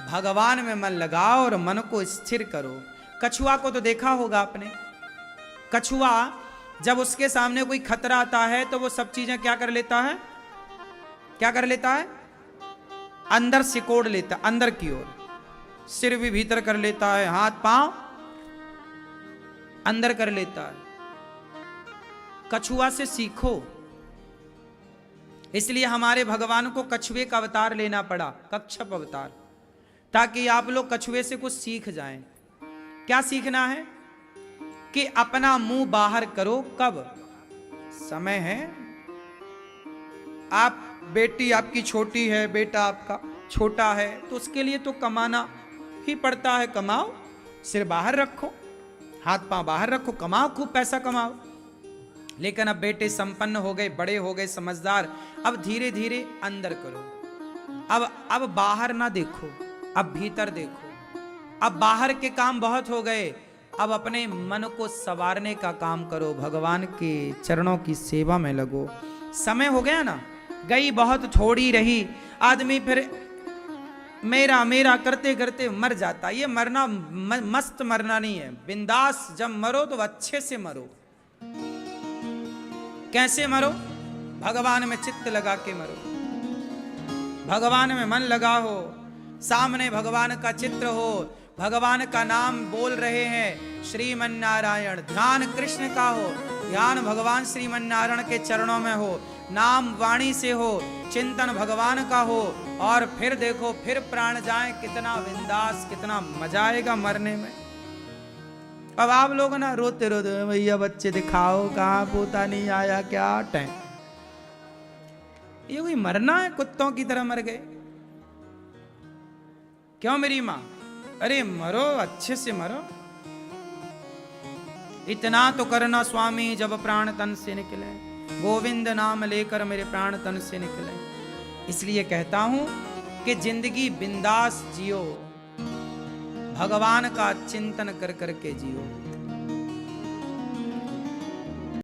भगवान में मन लगाओ और मन को स्थिर करो। कछुआ को तो देखा होगा आपने। कछुआ जब उसके सामने कोई खतरा आता है तो वो सब चीजें क्या कर लेता है? क्या कर लेता है? अंदर सिकोड़ लेता, अंदर की ओर, सिर भी भीतर कर लेता है, हाथ पांव अंदर कर लेता है। कछुआ से सीखो। इसलिए हमारे भगवान को कछुए का अवतार लेना पड़ा, कच्छप अवतार, ताकि आप लोग कछुए से कुछ सीख जाएं। क्या सीखना है? कि अपना मुंह बाहर करो। कब? समय है। आप, बेटी आपकी छोटी है, बेटा आपका छोटा है, तो उसके लिए तो कमाना ही पड़ता है। कमाओ, सिर बाहर रखो, हाथ पांव बाहर रखो, कमाओ, खूब पैसा कमाओ। लेकिन अब बेटे संपन्न हो गए, बड़े हो गए, समझदार, अब धीरे धीरे अंदर करो। अब बाहर ना देखो, अब भीतर देखो। अब बाहर के काम बहुत हो गए, अब अपने मन को संवारने का काम करो, भगवान के चरणों की सेवा में लगो। समय हो गया ना, गई बहुत थोड़ी रही। आदमी फिर मेरा मेरा करते करते मर जाता। ये मरना मस्त मरना नहीं है। बिंदास जब मरो तो अच्छे से मरो। कैसे मरो? भगवान में चित्त लगा के मरो, भगवान में मन लगा हो, सामने भगवान का चित्र हो, भगवान का नाम बोल रहे हैं श्रीमन नारायण, ध्यान कृष्ण का हो, ध्यान भगवान श्रीमन नारायण के चरणों में हो, नाम वाणी से हो, चिंतन भगवान का हो, और फिर देखो फिर प्राण जाए, कितना बिंदास, कितना मजा आएगा मरने में। अब आप लोग ना रोते रोते भैया बच्चे दिखाओ कहाँ पोता नहीं आया क्या टाइम, ये कोई मरना है? कुत्तों की तरह मर गए क्यों मेरी माँ? अरे मरो, अच्छे से मरो। इतना तो करना स्वामी जब प्राण तन से निकले, गोविंद नाम लेकर मेरे प्राण तन से निकले। इसलिए कहता हूं कि जिंदगी बिंदास जियो, भगवान का चिंतन कर करके जियो।